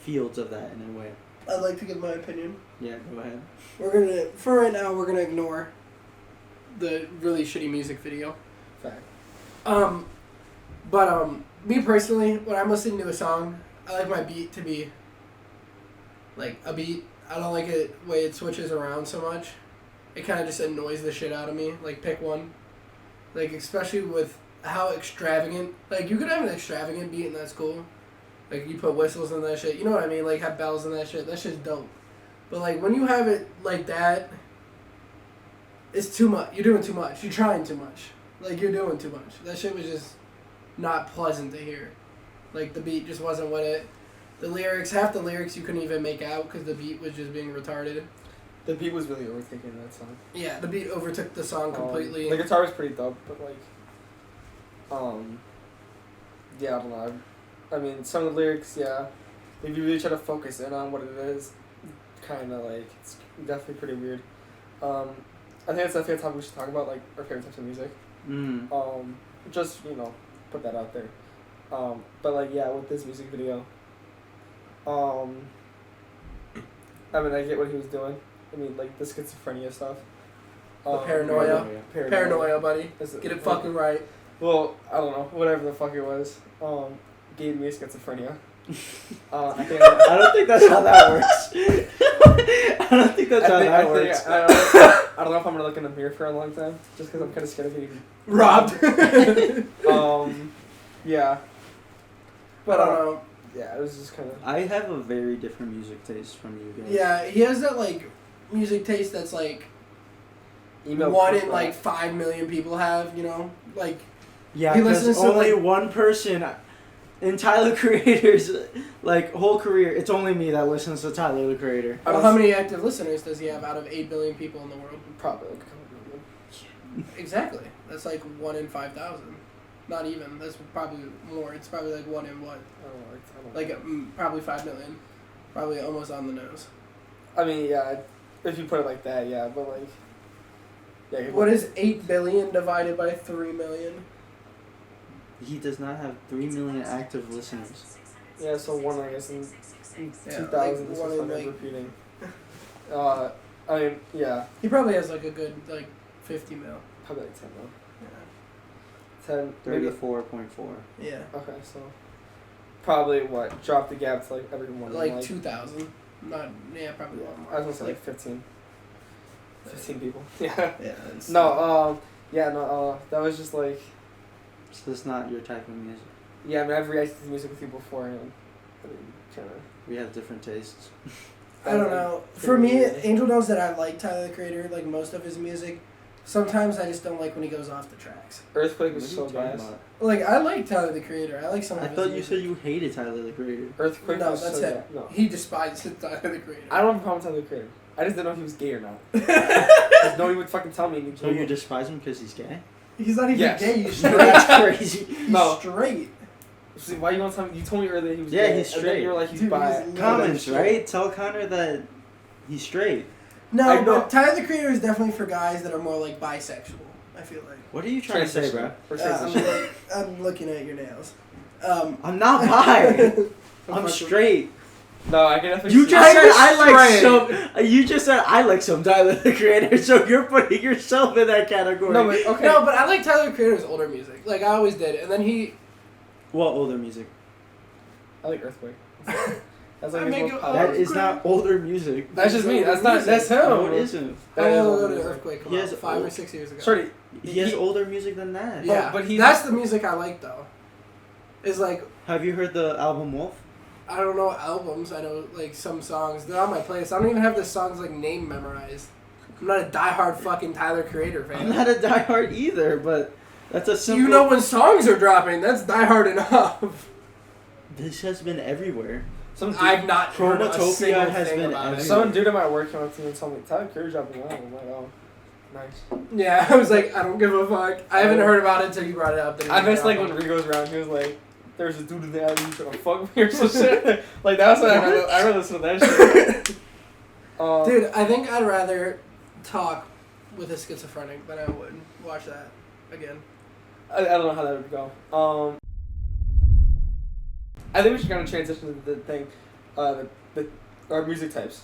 fields of that in a way. I'd like to give my opinion. Yeah, go ahead. For right now, we're gonna ignore the really shitty music video. Fact. But me personally, when I'm listening to a song, I like my beat to be like a beat. I don't like it way it switches around so much. It kind of just annoys the shit out of me. Like, pick one. Like, especially with how extravagant. Like, you could have an extravagant beat and that's cool. Like, you put whistles in that shit. You know what I mean? Like, have bells in that shit. That shit's dope. But, like, when you have it like that, it's too much. You're doing too much. You're trying too much. Like, you're doing too much. That shit was just not pleasant to hear. Like, the beat just wasn't what it... The lyrics, half the lyrics you couldn't even make out because the beat was just being retarded. The beat was really overtaking that song. Yeah, the beat overtook the song completely. The guitar was pretty dope, but like, yeah, I don't know. I mean, some of the lyrics, yeah, if you really try to focus in on what it is, kind of like it's definitely pretty weird. I think that's definitely a topic we should talk about, like our favorite types of music. Just put that out there. But like, yeah, with this music video, I mean, I get what he was doing. I mean, like the schizophrenia stuff. The paranoia. Paranoia, buddy. Is Get it fucking right. Well, I don't know. Whatever the fuck it was. Gave me schizophrenia. I think I don't think that's how that works. I don't think that's how that works. I don't know if I'm gonna look in the mirror for a long time, just because I'm kind of scared of getting Robbed. Yeah. But, Yeah, it was just kind of. I have a very different music taste from you guys. yeah, he has that, like, music taste that's, like, Email one proof in, that. like, 5 million people have, you know? Like, Yeah, He because listens to, only like- one person in Tyler Creator's like whole career. It's only me that listens to Tyler the Creator. well, how many active listeners does he have out of 8 billion people in the world? Probably like a couple million. Exactly. That's like 1 in 5,000. Not even. That's probably more. It's probably like 1 in what? I don't know. Like, probably 5 million. Probably almost on the nose. I mean, yeah, if you put it like that, yeah, but like. Yeah, What is 8 billion divided by 3 million? He does not have 3 million active listeners. Yeah, so one, I guess, in Yeah, 2000 like, is one just in, fucking like- repeating. I mean, yeah, He probably has like a good like 50 mil. probably like 10 though. Yeah. 10, maybe. 34.4. Yeah. Okay, so probably what? Drop the gap to like everyone. Like 2,000. Not probably a lot more. I was gonna say like 15. 15 people. Yeah. Yeah. It's, No, that was just like, So that's not your type of music. yeah, I mean, I've reacted to music with you before, and I mean, kind of. We have different tastes. I don't know. For me, Angel knows that I like Tyler the Creator, like most of his music. Sometimes I just don't like when he goes off the tracks. Earthquake What was are so you talking gas. about? Like I like Tyler the Creator. I like some of I his thought you music. said you hated Tyler the Creator. Earthquake No, was that's so it. gas. No. He despises Tyler the Creator. I don't have a problem with Tyler the Creator. I just didn't know if he was gay or not. Because nobody would fucking tell me. And So you despise him because he's gay? He's not even Yes. gay. He's No, straight. that's crazy. He's No. straight. See, why you want to tell me? You told me earlier he was Yeah, gay. he's And then straight. you were like, he's Dude, bi. he's Comments, straight. right? Tell Connor that he's straight. No, I know. but Tyler the Creator is definitely for guys that are more like bisexual. I feel like. What are you trying to say, bro? Or I'm, transition. I'm looking at your nails. I'm not bi. I'm straight. No, I can definitely You see- just said I like straight. some. You just said I like some Tyler the Creator, so you're putting yourself in that category. No, but okay. No, but I like Tyler the Creator's older music. Like I always did, and then he. What older music? I like Earthquake. That's I like his make most it- popular. That is not older music. That's just me. That's not. That's him. No, it isn't. That How is long older ago did music. Earthquake come He out? has 5 or old- 6 years ago. Shorty. He has older music than that. Yeah, but he's- that's the music I like though. Is like Have you heard the album Wolf? I don't know albums. I know like some songs. They're on my playlist. I don't even have the songs like name memorized. I'm not a diehard fucking Tyler Creator fan. I'm not a diehard either, but that's a simple. You know when songs are dropping. That's diehard enough. This has been everywhere. Some dude, I've not heard a Chromatopia single has thing been about it. everywhere. some dude at my work came up to me and told me Tyler Creator dropping an album. I'm like, oh, nice. Yeah, I was like, I don't give a fuck. I haven't heard about it until you brought it up. I missed like when Rigo's around. He was like, "There's a dude in the alley who's trying to fuck me or some shit." Like that was what I rather listen to that shit. Dude, I think I'd rather talk with a schizophrenic than I would watch that again. I don't know how that would go. I think we should kind of transition to the thing, our music types.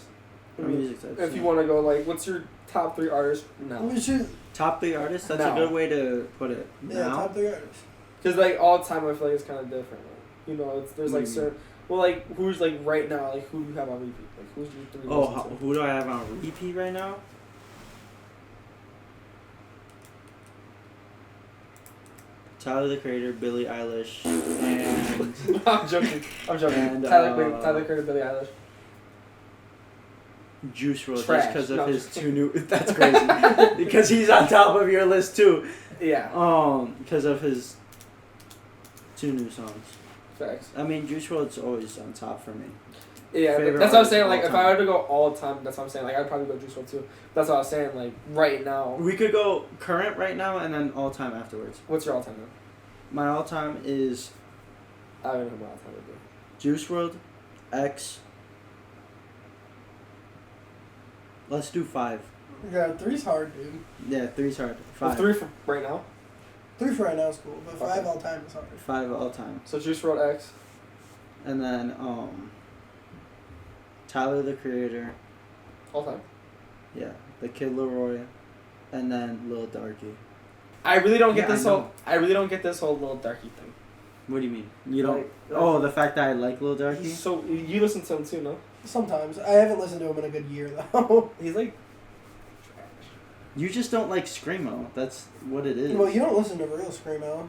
I mean, Music types, if yeah. you want to go, like, what's your top 3 artists now? We should. Top 3 artists. That's Now. a good way to put it. Yeah, Now? top 3 artists. Because like all the time, I feel like it's kind of different. You know, there's like Mm. certain. Well, like who's like right now? Like who do you have on repeat? Like who's your 3? Oh, listen to? who do I have on repeat right now? Tyler the Creator, Billie Eilish, and I'm joking. And, Tyler Creator, Billie Eilish. Juice WRLD, just Trash. because of No, his just 2 new. That's crazy. Because he's on top of your list too. Yeah. Because of his 2 new songs. Facts. I mean, Juice WRLD's always on top for me. Yeah, Favorite that's what I'm artist saying. of Like all if time. I were to go all time, that's what I'm saying. Like I'd probably go Juice WRLD too. That's what I was saying. Like right now, We could go current right now and then all time afterwards. what's your all time now? My all time is I don't even know what all time would be. Juice WRLD, X. Let's do 5. Yeah, 3's hard, dude. Yeah, 3's hard. Well, 5. 3 for right now. 3 for right now is cool, but 5 Okay. all time is hard. 5 all time. So Juice WRLD X. And then Tyler the Creator. All time. Yeah, the Kid Leroy, and then Lil Darky. I really don't get Yeah, this I whole. know. I really don't get this whole little darky thing. What do you mean? You don't? Like, Oh, the fact that I like Lil Darky. So you listen to him too, no? Sometimes. I haven't listened to him in a good year, though. He's like. You just don't like screamo. That's what it is. Well, you don't listen to real Screamo.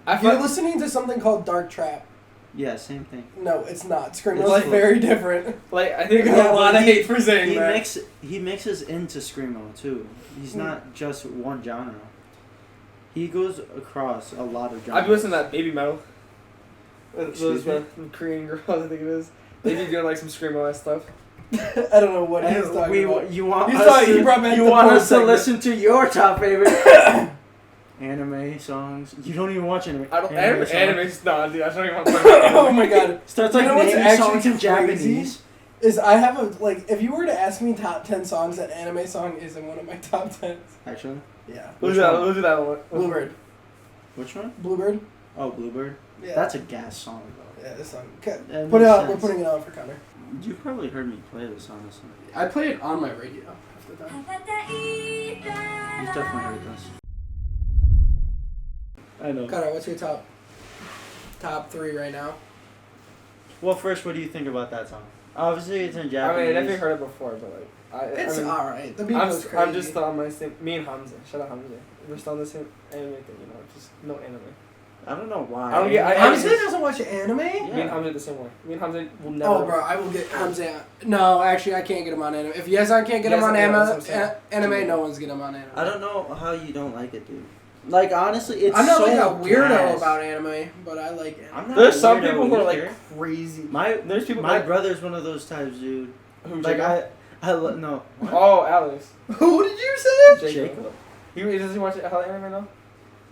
I You're feel listening to something called Dark Trap. Yeah, same thing. No, it's not. Screamo's It's like like- very different. like I think Yeah, there's a but lot of he- hate for saying He that. mixes into screamo too. He's not just one genre. He goes across a lot of genres. I've been listening to that baby metal. Excuse Those me? Korean girls, I think it is. They be doing like some screamo ass stuff. I don't know what he's And talking about. you want He's us talking- to, he brought back you the want porn us to segment. listen to your top favorite anime songs. You don't even watch anime. I don't songs. anime's not, dude. I don't even want to Oh my god. Starts You like know what's naming actually songs in crazy? Japanese. Is I have a, like, if you were to ask me top 10 songs, that anime song is in one of my top 10s. Actually, Yeah. We'll Which do that. one? We'll do that one. Bluebird. Which one? Bluebird. Oh, Bluebird. Yeah. That's a gas song though. Yeah, this song. Okay. That Put it makes out. We're sense. putting it out for Connor. You probably heard me play this, honestly. I play it on my radio half the time. You've definitely heard this. I know. Connor, what's your top 3 right now? Well, first, what do you think about that song? Obviously, it's in I mean, Japanese. I definitely heard it before, but like, It's I mean, alright. The beat goes crazy. I'm just on my same. Me and Hamza. Shout out Hamza. We're still on the same anime thing, you know. Just no anime. I don't know why. I don't get- I Hamza just- doesn't watch anime? Me and Hamza the same way. Me and Hamza will never. Oh, bro, I will get Hamza. No, actually, I can't get him on anime. If Yazan can't get him on Yazan, yeah, that's what I'm saying. anime, no one's getting him on anime. I don't know how you don't like it, dude. Like, honestly, it's I'm not so like a weirdo gas. about anime, but I like it. I'm not There's a some weirdo people who are either. like crazy. There's people My like- brother's one of those types, dude. Who, Like, Jacob? no. Oh, Alex. Who did you say? Jacob. He does he watch Hell anime now?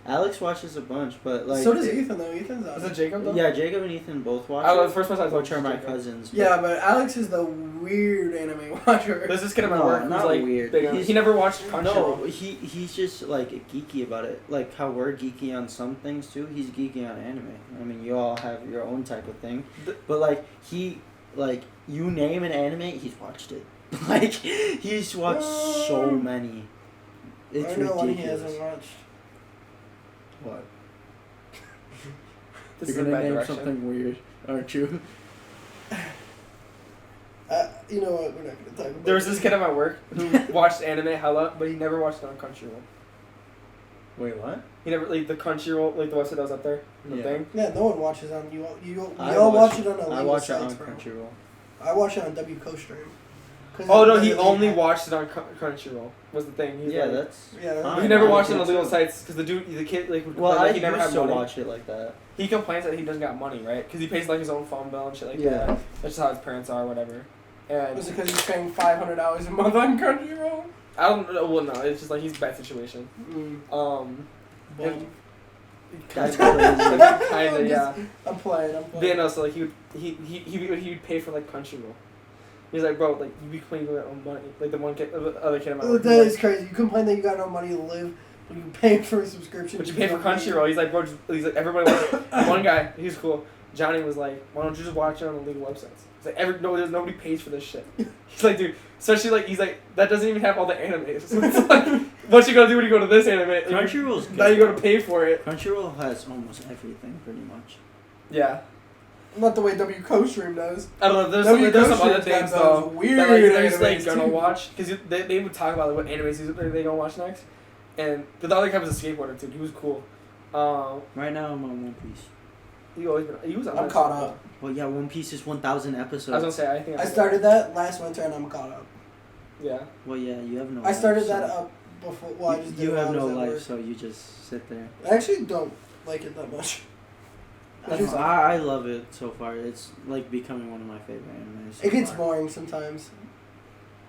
Alex watches a bunch, but like. So does Ethan, though. Ethan's on Is it. it Jacob though? Yeah, Jacob and Ethan both watch I it. was the first person I thought Which are was my Jacob. cousins. but- Yeah, but Alex is the weird anime watcher. There's this kid at my No, work who's not like weird. big on He's- he never watched No, Crunchyroll. he's just like geeky about it. Like how we're geeky on some things too. He's geeky on anime. I mean, you all have your own type of thing, but like you name an anime, he's watched it. Like he's watched so many. It's I know one he ridiculous. hasn't watched. What? This You're is a gonna bad name direction. something weird, aren't you? You know what? We're not gonna talk about There was this kid at my work who watched anime hella, but he never watched it on Crunchyroll. Wait, what? He never like the Crunchyroll, like the website that was up there, the Yeah. thing. Yeah, no one watches on you. You I all watch watch it on a I legal watch it sites, on bro. Crunchyroll. I watch it on W Stream. Oh no, he only watched it on Crunchyroll. Was the thing? He's Yeah, like, that's. Yeah, fine. he never I watched it do on legal too. sites because the kid like would Well, complain, I like, he never used had to money. watch it like that. He complains that he doesn't got money, right? Because he pays like his own phone bill and shit like Yeah. that. That's just how his parents are, or whatever. And Was it because he's paying $500 a month on Crunchyroll? I don't know. Well, no, it's just like he's bad situation. Well, That's Kinda, yeah. I'm playing. But yeah, no, so like he would pay for like Crunchyroll. He's like, bro, like you be paying your own money. Like the one kid, the other kid. Oh, that is crazy. You complain that you got no money to live, but you pay for a subscription. But you pay for Crunchyroll. He's like, bro, he's like everybody. One guy, he's cool. Johnny was like, why don't you just watch it on the legal websites? He's like, there's nobody pays for this shit. He's like, dude, especially like he's like that doesn't even have all the animes. So it's like, what you gotta do when you go to this anime? Crunchyroll's Now you good. gotta pay for it. Crunchyroll has almost everything, pretty much. Yeah. Not the way W Stream does. I don't know. There's W some other Stream's got things those though weird that like, he's like animes, gonna too. watch because they would talk about like, what animes they gonna watch next, and the other guy was a skateboarder too. He was cool. Right now, I'm on One Piece. He was on I'm that caught shit, up. Well, yeah, One Piece is 1,000 though. I was episodes. gonna say I think I started that last winter and I'm caught up. Yeah. Well, yeah, you have no. I started life, that so up before. Well, I just did you it while have I no was at life, work. so you just sit there. I actually don't like it that much. I, It's- I love it so far. It's like becoming one of my favorite animes. So It gets far. boring sometimes.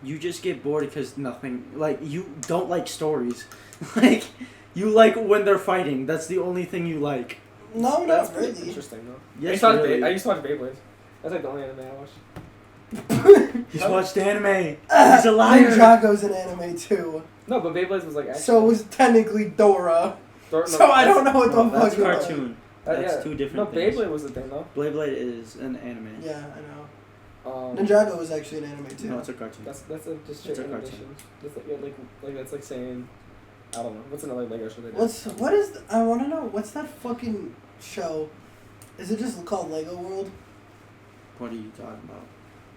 You just get bored because nothing. Like you don't like stories. Like you like when they're fighting. That's the only thing you like. No, That's not pretty really. interesting though. Yes, I really. used to watch Beyblade. That's like the only anime I watched. He's watched anime. He's a liar. Ninjago's an anime too. No, but Beyblade was like action. So it was technically Dora. No, So I don't know what No, the that's fuck. you're cartoon. That's two different No, things. Beyblade was the thing though. Beyblade is an anime. Yeah, I know. Um, Ninjago was actually an anime too. No, it's a cartoon. That's a just It's straight a cartoon. animation. That's like, yeah, like that's like saying, I don't know. What's another Lego show they did? What is? I want to know. What's that fucking show? Is it just called Lego World? What are you talking about?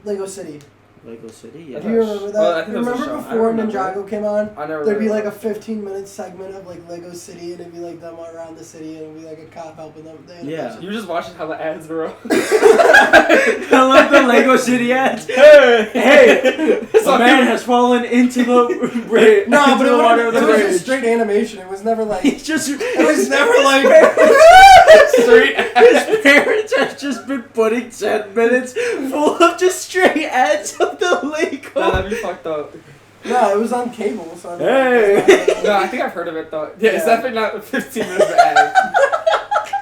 Lego City. Lego City? I Yeah. Do you remember that? Oh, I think there was a remember show. I before remember Ninjago came on? I never. There'd be really- like a 15-minute segment of like Lego City, and it'd be like them around the city, and it'd be like a cop helping them. They had a Yeah. bunch You were just watching how the ads were. I love the Lego City ads. Hey, Hey, a man has fallen into the of- No, into but the water of it the was bridge. just straight animation. It was never like. He's just. It was never like. straight ads. His parents have just been putting 10 minutes full of just straight ads of the Lego. No, that'd be fucked up. No, it was on cable. So I mean, Hey. it's not- No, I think I've heard of it though. Yeah, it's Yeah. definitely not 15 minutes of ads.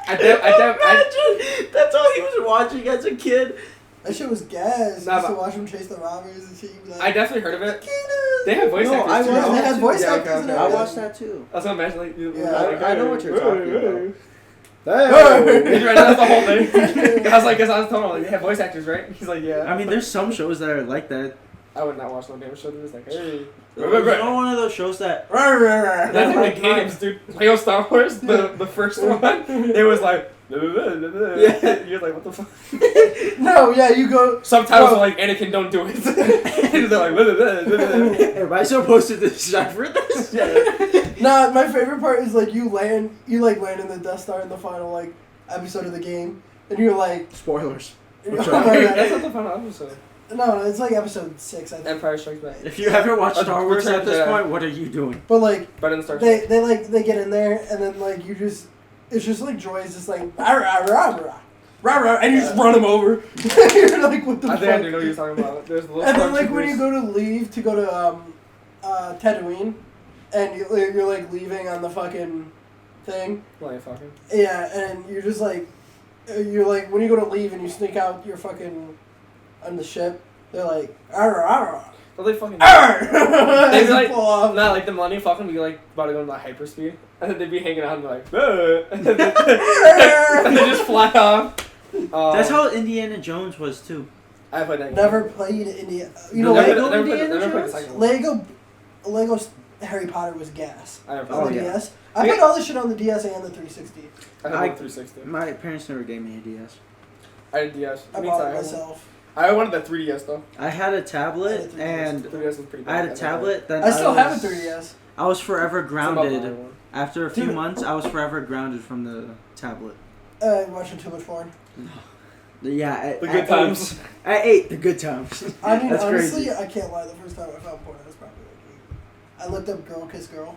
I Imagine, that's all he was watching as a kid. That shit was gas. Nah, Used to but- watch them chase the robbers and shit. You'd be I like, definitely heard of it. "Kiddos." They have voice No, actors I too. watched They that had too. voice Yeah, actors okay, and okay. I everything. watched that too. I was gonna imagine like, you, Yeah, like I know what you're talking about. He's right, that's the whole thing. I was like, cause I was telling him like, they have voice actors, right? He's like, yeah. I mean, there's some shows that are like that. I would not watch no damn show. They're just like, hey. You know, one of those shows that. That's Yeah, like like the games, dude. Lego Star Wars, the first one. It was like, Yeah. you're like, what the fuck? No, yeah, you go. Sometimes Bro. like Anakin, don't do it. And they're like, Am I supposed to decipher this? Nah, my favorite part is like you land in the Death Star in the final like episode of the game, and you're like, Spoilers. oh Which my one? That's God. not the final episode. No, it's like episode 6, I think. Empire Strikes Back. If you haven't watched Star Wars Return at of this the Jedi. point, what are you doing? But like Better than Star Trek. they get in there, and then like you just, it's just like Joy is just like rah rah rah rah rah rah, and you just run him over. You're like, what the I fuck? think I do know what you're talking about. There's the little And then like stormtroopers. when you go to leave to go to Tatooine, and you're like leaving on the fucking thing. Like, fucking. Yeah, and you're just like, when you go to leave and you sneak out your fucking, on the ship, they're like, arr, arr, But they fucking. arr. They'd As be you like, pull off. nah, like the Millennium Falcon would be like about to go into hyperspeed, and then they'd be hanging out and be like, and then and they just fly off. That's how Indiana Jones was too. I played that game. Never played India. You The know, Lego never played Indiana the Jones? second one. Lego Harry Potter was gas. I never On played the yeah. DS. I played all this shit on the DS and the 360. I had I- one 360. My parents never gave me a DS. I had DS. I Me bought too, it had one. myself. I wanted the 3DS though. I had a I tablet had a 3DS. and 3DS was pretty bad. I had a tablet. Then I still have a was- 3DS. I was forever It's about my grounded. one. After a few Dude. months, I was forever grounded from the tablet. Watching too much porn. Yeah, at, The at good times. At 8, the good times. I mean, That's honestly, crazy. I can't lie. The first time I found porn, I was probably like 8. I looked up Girl Kiss Girl.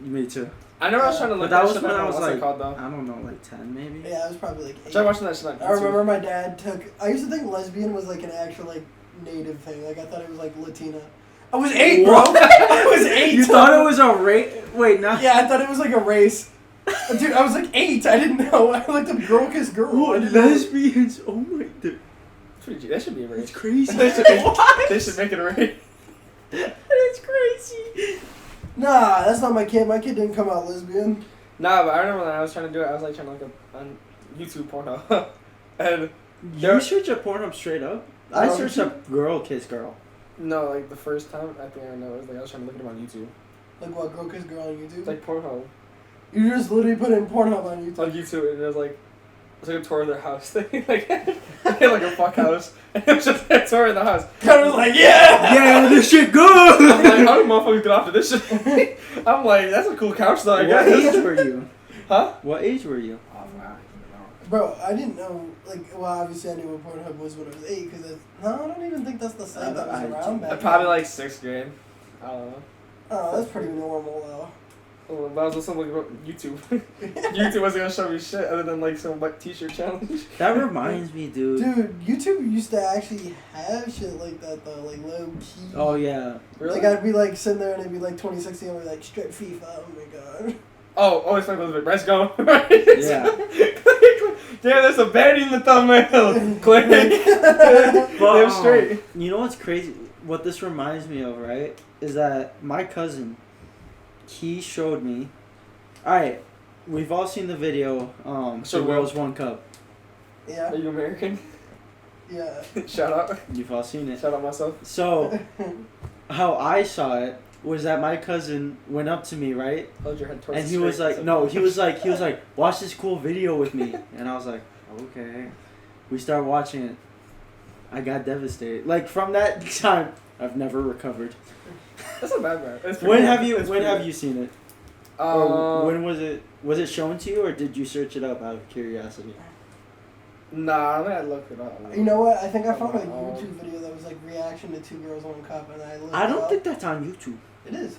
Me too. I know I was trying to look But that was shit when up, I was what's it like, called though? I don't know, like 10 maybe. Yeah, I was probably like 8. Try watching that shit on I YouTube. remember my dad took. I used to think lesbian was like an actual like native thing. Like I thought it was like Latina. I was 8, bro. What? I was 8. You thought it was a race? Wait, no. Yeah, I thought it was like a race. Dude, I was like 8. I didn't know. I looked up Girl Kiss Girl. I Oh, didn't know. lesbians. Oh my god. That should be a race. That's crazy. They should make- What? They should make it a race. That's crazy. Nah, that's not my kid. My kid didn't come out lesbian. Nah, but I remember when I was trying to do it, I was like trying to look up on YouTube Pornhub. And You search up Pornhub straight up? I Oh, searched YouTube? up girl kiss girl. no, like the first time, I think I know, it was like I was trying to look it up on YouTube. Like what? Girl Kiss Girl on YouTube. It's like Pornhub. You just literally put in Pornhub on YouTube. On YouTube, and it was like a tour of their house thing. Like, they had like a fuck house. And it was just a tour of the house. Kind of like yeah. Yeah, this shit I'm good. like, how do motherfuckers get off of this shit? I'm like, that's a cool couch though, I What guess. age were you? Huh? What age were you? Oh, wow. Bro, I didn't know. Like, well, obviously I knew what Pornhub was when I was 8. Cause no, I don't even think that's the site that was around back. Probably then. like 6th grade. I don't know. Oh, that's pretty normal though. Oh, but I was listening to YouTube. YouTube wasn't gonna show me shit other than like some like t-shirt challenge. That reminds me, dude. Dude, YouTube used to actually have shit like that though, like low key. Oh yeah. Really? Like I'd be like sitting there and it'd be like 2016 and I'd be like straight FIFA. Oh my god. Oh, it's like those big. Let's go. Yeah. Damn, there's a baddie in the thumbnail. Click. But, Damn straight. You know what's crazy? What this reminds me of, right? Is that my cousin, he showed me. Alright, we've all seen the video, Sure The will. World's One Cup. Yeah. Are you American? Yeah. Shout out. You've all seen it. Shout out myself. So, how I saw it was that my cousin went up to me, right? Hold your head towards And the he was straight. like, no, he was like, watch this cool video with me. And I was like, okay. We start watching it. I got devastated. Like, from that time, I've never recovered. That's not bad, man. It's When pretty have good. you It's when pretty have good. you seen it? Or when Uh, was it shown to you, or did you search it up out of curiosity? Nah, I think I looked it up. You know what? I think I found a Oh. YouTube video that was like reaction to 2 Girls 1 Cup and I looked I it don't up. think that's on YouTube. It is.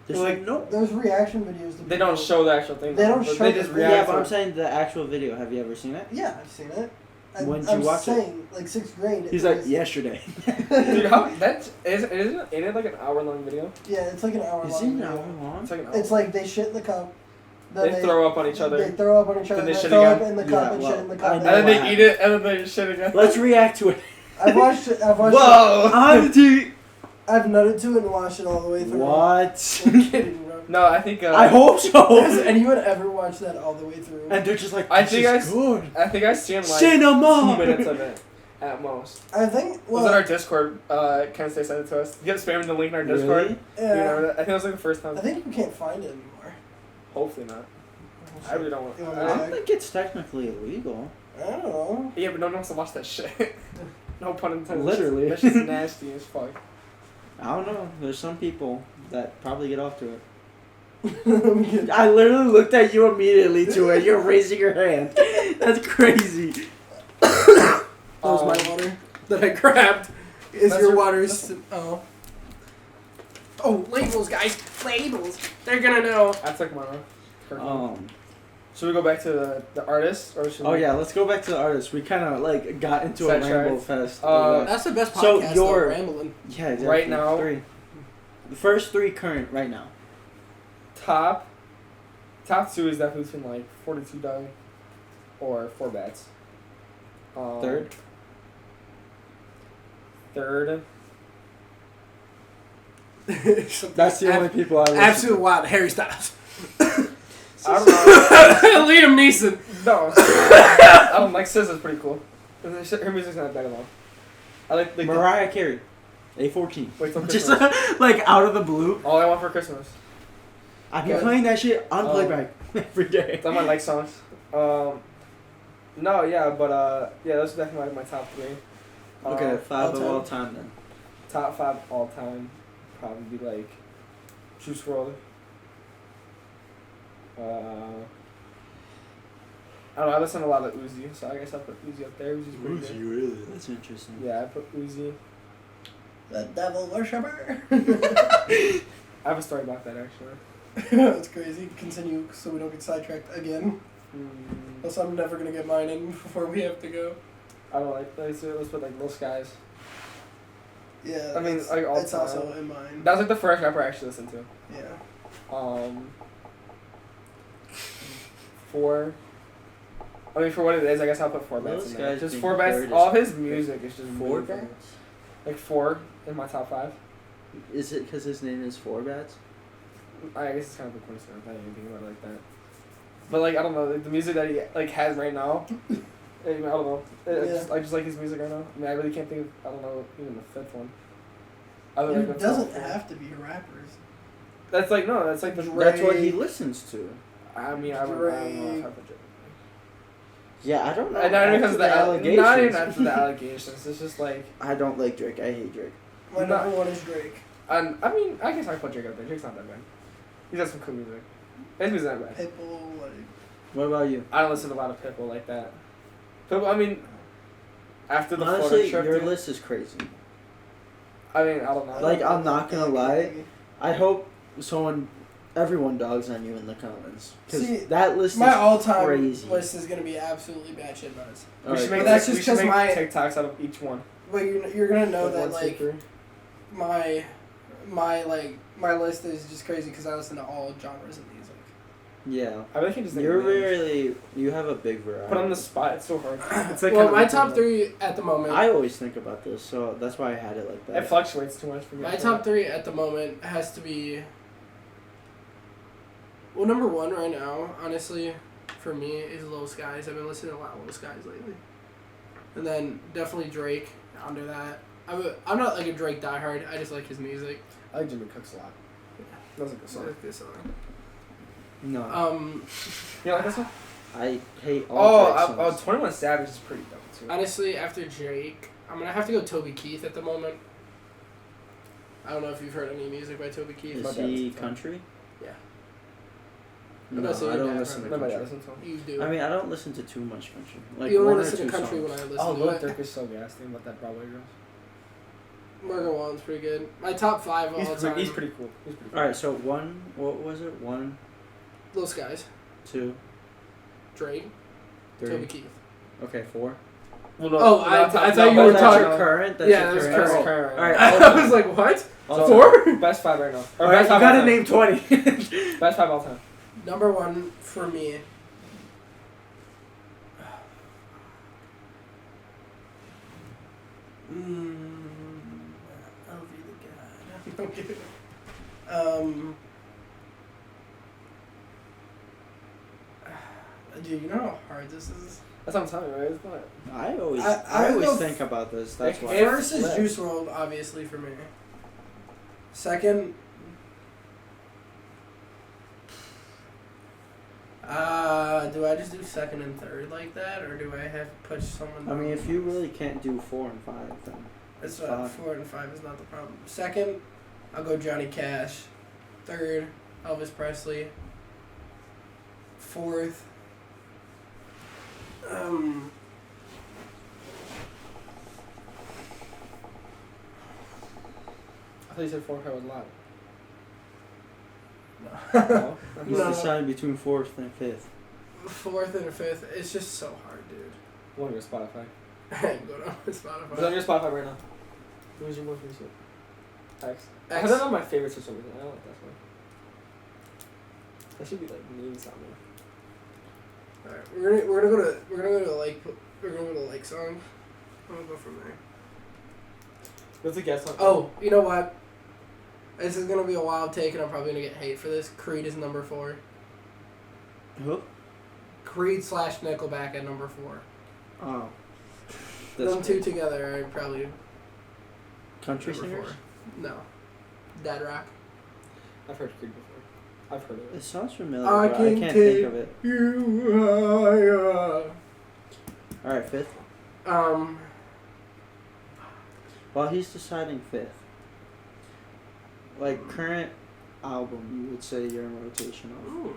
There's Like, no. There's reaction videos to They don't people- show the actual thing. They though, don't but show They the just video. Yeah, react but to I'm it. saying the actual video. Have you ever seen it? Yeah, I've seen it. When did I'm you watch it? saying, like 6th grade. He's it like, was- yesterday. Dude, how that's isn't it like an hour long video? Yeah, it's like an hour Is long it an video. hour long? It's like an hour. It's like they shit in the cup, Then They throw up on each other. They throw up on each other. Then they They shit throw up again. in the cup Yeah, and well, shit in the I cup. And know then what they eat it, and then they shit again. Let's react to it. I've watched it. Whoa! I've nutted to it and watched it all the way through. What? I'm kidding, bro. No, I think. I hope Has so. anyone ever watched that all the way through? And they're just like, I this think is good. I think I seen like Cinema. 2 minutes of it at most. I think. Was it our Discord? Kent State sent it to us. You get spamming the link in our Discord. Really? Do you remember Yeah. that? I think it was like the first time. I think you can't find it anymore. Hopefully not. I really don't want. You I wanna don't check? think it's technically illegal. I don't know. Yeah, but no one wants to watch that shit. No pun intended. Literally. That shit's nasty as fuck. I don't know. There's some people that probably get off to it. That I literally looked at you immediately to it. You're raising your hand. That's crazy. was my water that I grabbed. Is That's your your- water? Oh. Oh, labels, guys. Labels. They're gonna know. I took mine off. Um. Should we go back to the artist or should Oh we? yeah, let's go back to the artist. We kind of like got into a Sidetracked. ramble fest. That's the best podcast. So though, your- rambling. Yeah, exactly. Right now- 3. The first 3 current right now. Top 2 is definitely between like 42 Doug or 4 Bats. Third. Third. That's the only people I listen Absolute wild. Harry Styles. I don't know. Liam Neeson. No. I don't like SZA's pretty cool. Her music's not bad at all. I like to. Mariah Carey. A14. Wait till Just Christmas. like out of the blue. All I Want for Christmas. I've been Good. playing that shit on Oh. playback every day. It's on my like songs. No, yeah, but yeah, those are definitely like my top 3. Okay, 5 of all all time then. Top 5 all time, probably be like Juice WRLD. I don't know. I listen to a lot of Uzi, so I guess I'll put Uzi up there. Uzi's pretty good. really? That's interesting. Yeah, I put Uzi. The devil worshiper. I have a story about that actually. That's crazy. Continue so we don't get sidetracked again. Mm, Else I'm never gonna get mine in before we have to go. I don't like. Let's put like Lil Skies. Yeah. I mean, that's- like, all it's time. also in mine. That was like the first rapper I actually listened to. Yeah. 4. I mean, for what it is, I guess I'll put 4 Lil Bats in there. Skies Just being 4 Bats. third is- All of his music is just 4 really good. bats? Like 4 in my top 5. Is it because his name is 4 bats? I guess it's kind of a coincidence. I didn't even think about it like that. But like I don't know, like, the music that he like has right now. I don't know. I just like his music right now. I mean, I really can't think of. I don't know even the 5th one. Other than It the doesn't top 4. have to be rappers. That's like no. That's like the. Drake. That's what he listens to. I mean, I don't know Drake. if I put Drake. Yeah, I don't know. Not even because After of the allegations. Not even after the allegations. It's just like. I don't like Drake. I hate Drake. My Not- number 1 is Drake. I mean, I guess I put Drake up there. Drake's not that bad. He's got some cool music. His music's not bad. Pitbull, like. What about you? I don't listen to a lot of Pitbull like that. Pitbull, I mean, after the Honestly, Florida trip, your dude, list is crazy. I mean, I don't know. Like, I'm not gonna lie. I hope everyone dogs on you in the comments. See, Because that list My is all-time crazy. list is gonna be absolutely batshit nuts. we should Alright, make, But that's we just should 'cause make my- TikToks out of each one. But you're gonna know Like, that 1, 2, like 3. my list is just crazy because I listen to all genres of music. Yeah. I really can just think You're of names. really, you have a big variety. Put on the spot. It's so hard. It's like Well, kind my of top 3 at the moment. I always think about this, so that's why I had it like that. It fluctuates too much for me. My top 3 at the moment has to be. Well, number 1 right now, honestly, for me is Lil Skies. I've been listening to a lot of Lil Skies lately, and then definitely Drake under that. I'm not like a Drake diehard. I just like his music. I like Jimmy Cooks a lot. That was a good I song. like this song. No. You like this one? I hate all Drake songs. 21 Savage is pretty dope too. Honestly, after Drake, I'm gonna have to go Toby Keith at the moment. I don't know if you've heard any music by Toby Keith. Is My dad he listens to him. country? Yeah. No, That's what I your don't dad listen to heard. Nobody country. listens to him. You do. I mean, I don't listen to too much country. Like you one only or listen two to country songs. when I listen Oh, to Lil it. Durk is so gas. Think about that Broadway girls. Morgan Wallen's pretty good. My top 5 of all time. He's pretty cool. He's pretty cool. All right, so what was it? 1, Lil Skies, 2, Drake, 3. Toby Keith. Okay, 4. Well, no, Oh, no, I no, thought no, you but were that's talking- your current. That's Yeah, your that's current. current. current. All right. I was like, what? All 4? Best 5 right now. Or All right, best you 5 gotta all name time. 20. Best 5 all time. Number one for me. I'll be the god. Dude, you know how hard this is? That's what I'm telling you, right? It's not. I always, I I always go think about this. That's Like, why. First is Flex. Juice WRLD, obviously, for me. Second, do I just do second and third like that, or do I have to push someone I mean, down? if you really can't do 4 and 5, then That's it's what, fine. 4 and 5 is not the problem. Second, I'll go Johnny Cash. Third, Elvis Presley. Fourth, I thought you said 4 and 5 was loud. no. he's No. deciding between 4th and 5th. Fourth and fifth, it's just so hard, dude. Go on your Spotify. I ain't going on Spotify. It's on your Spotify right now. Who's your most recent? X. I X. have that on my favorites for some reason. I don't like that one. That should be like mean something. Alright, we're gonna go to like song. I'm gonna go from there. What's the guess on? Oh, you know what? This is gonna be a wild take, and I'm probably gonna get hate for this. Creed is number 4. Who? Creed / Nickelback at number 4. Oh. Them two together are probably Country number singers? 4. No, Dead Rock. I've heard Creed before. I've heard of It it. sounds familiar, I but I can can't take think of it. you higher. Alright, 5th. While he's deciding 5th, like current album, you would say you're in rotation of. Ooh.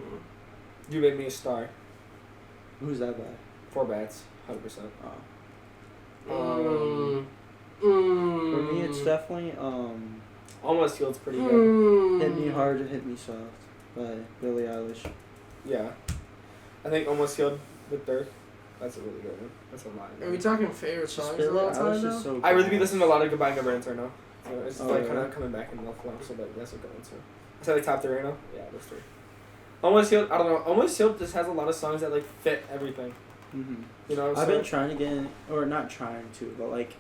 You Made Me a Star. Who's that by? 4 Bats. 100%. Oh. For me, it's definitely Almost Healed's pretty good. "Hit Me Hard and Hit Me Soft" by Billie Eilish. Yeah. I think Almost Healed with Dirk. That's a really good one. That's a lot. Are we talking favorite Just songs Billie of all Eilish time is now? so I really be good. listening to a lot of Goodbye Never Ends right now. So it's Oh, like yeah. kind of coming back in the flow. So that's a good one too. I said like top 3 right now. Yeah, those 3. Almost Healed. I don't know. Almost Healed just has a lot of songs that like fit everything. Mhm. You know. I've so been trying to get in, or not trying to, but like,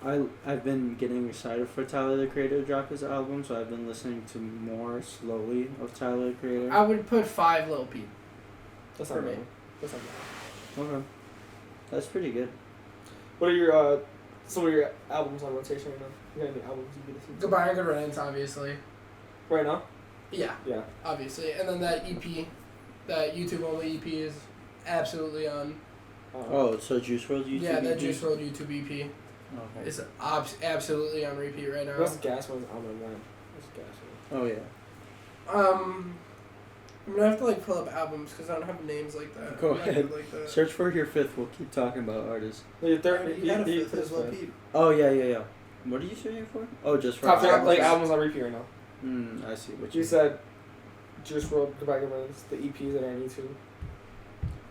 I've been getting excited for Tyler the Creator to drop his album, so I've been listening to more slowly of Tyler the Creator. I would put 5 Lil Peep. That's for not me. bad. That's not bad. Okay, that's pretty good. What are your some of your albums on rotation right now? You got any albums you be listening to? Goodbye and Good Riddance, obviously. Right now? Yeah, Yeah. obviously. And then that EP, that YouTube only EP is absolutely on. Oh, so Juice WRLD YouTube? Yeah, that EP? Juice WRLD YouTube EP Okay. is absolutely on repeat right now. What's the Gas One's album one? What's the Gas One? Oh yeah. I'm gonna have to like pull up albums because I don't have names like that. Go I'm not ahead. good Like that. Search for your 5th. We'll keep talking about artists. Your third, You got a you- fifth as Lil Peep. Oh yeah. What are you searching for? Oh, just for top 3 albums. like albums on repeat right now. I see what You said Juice WRLD, Goodbye Good Riddance, the EPs that are on YouTube.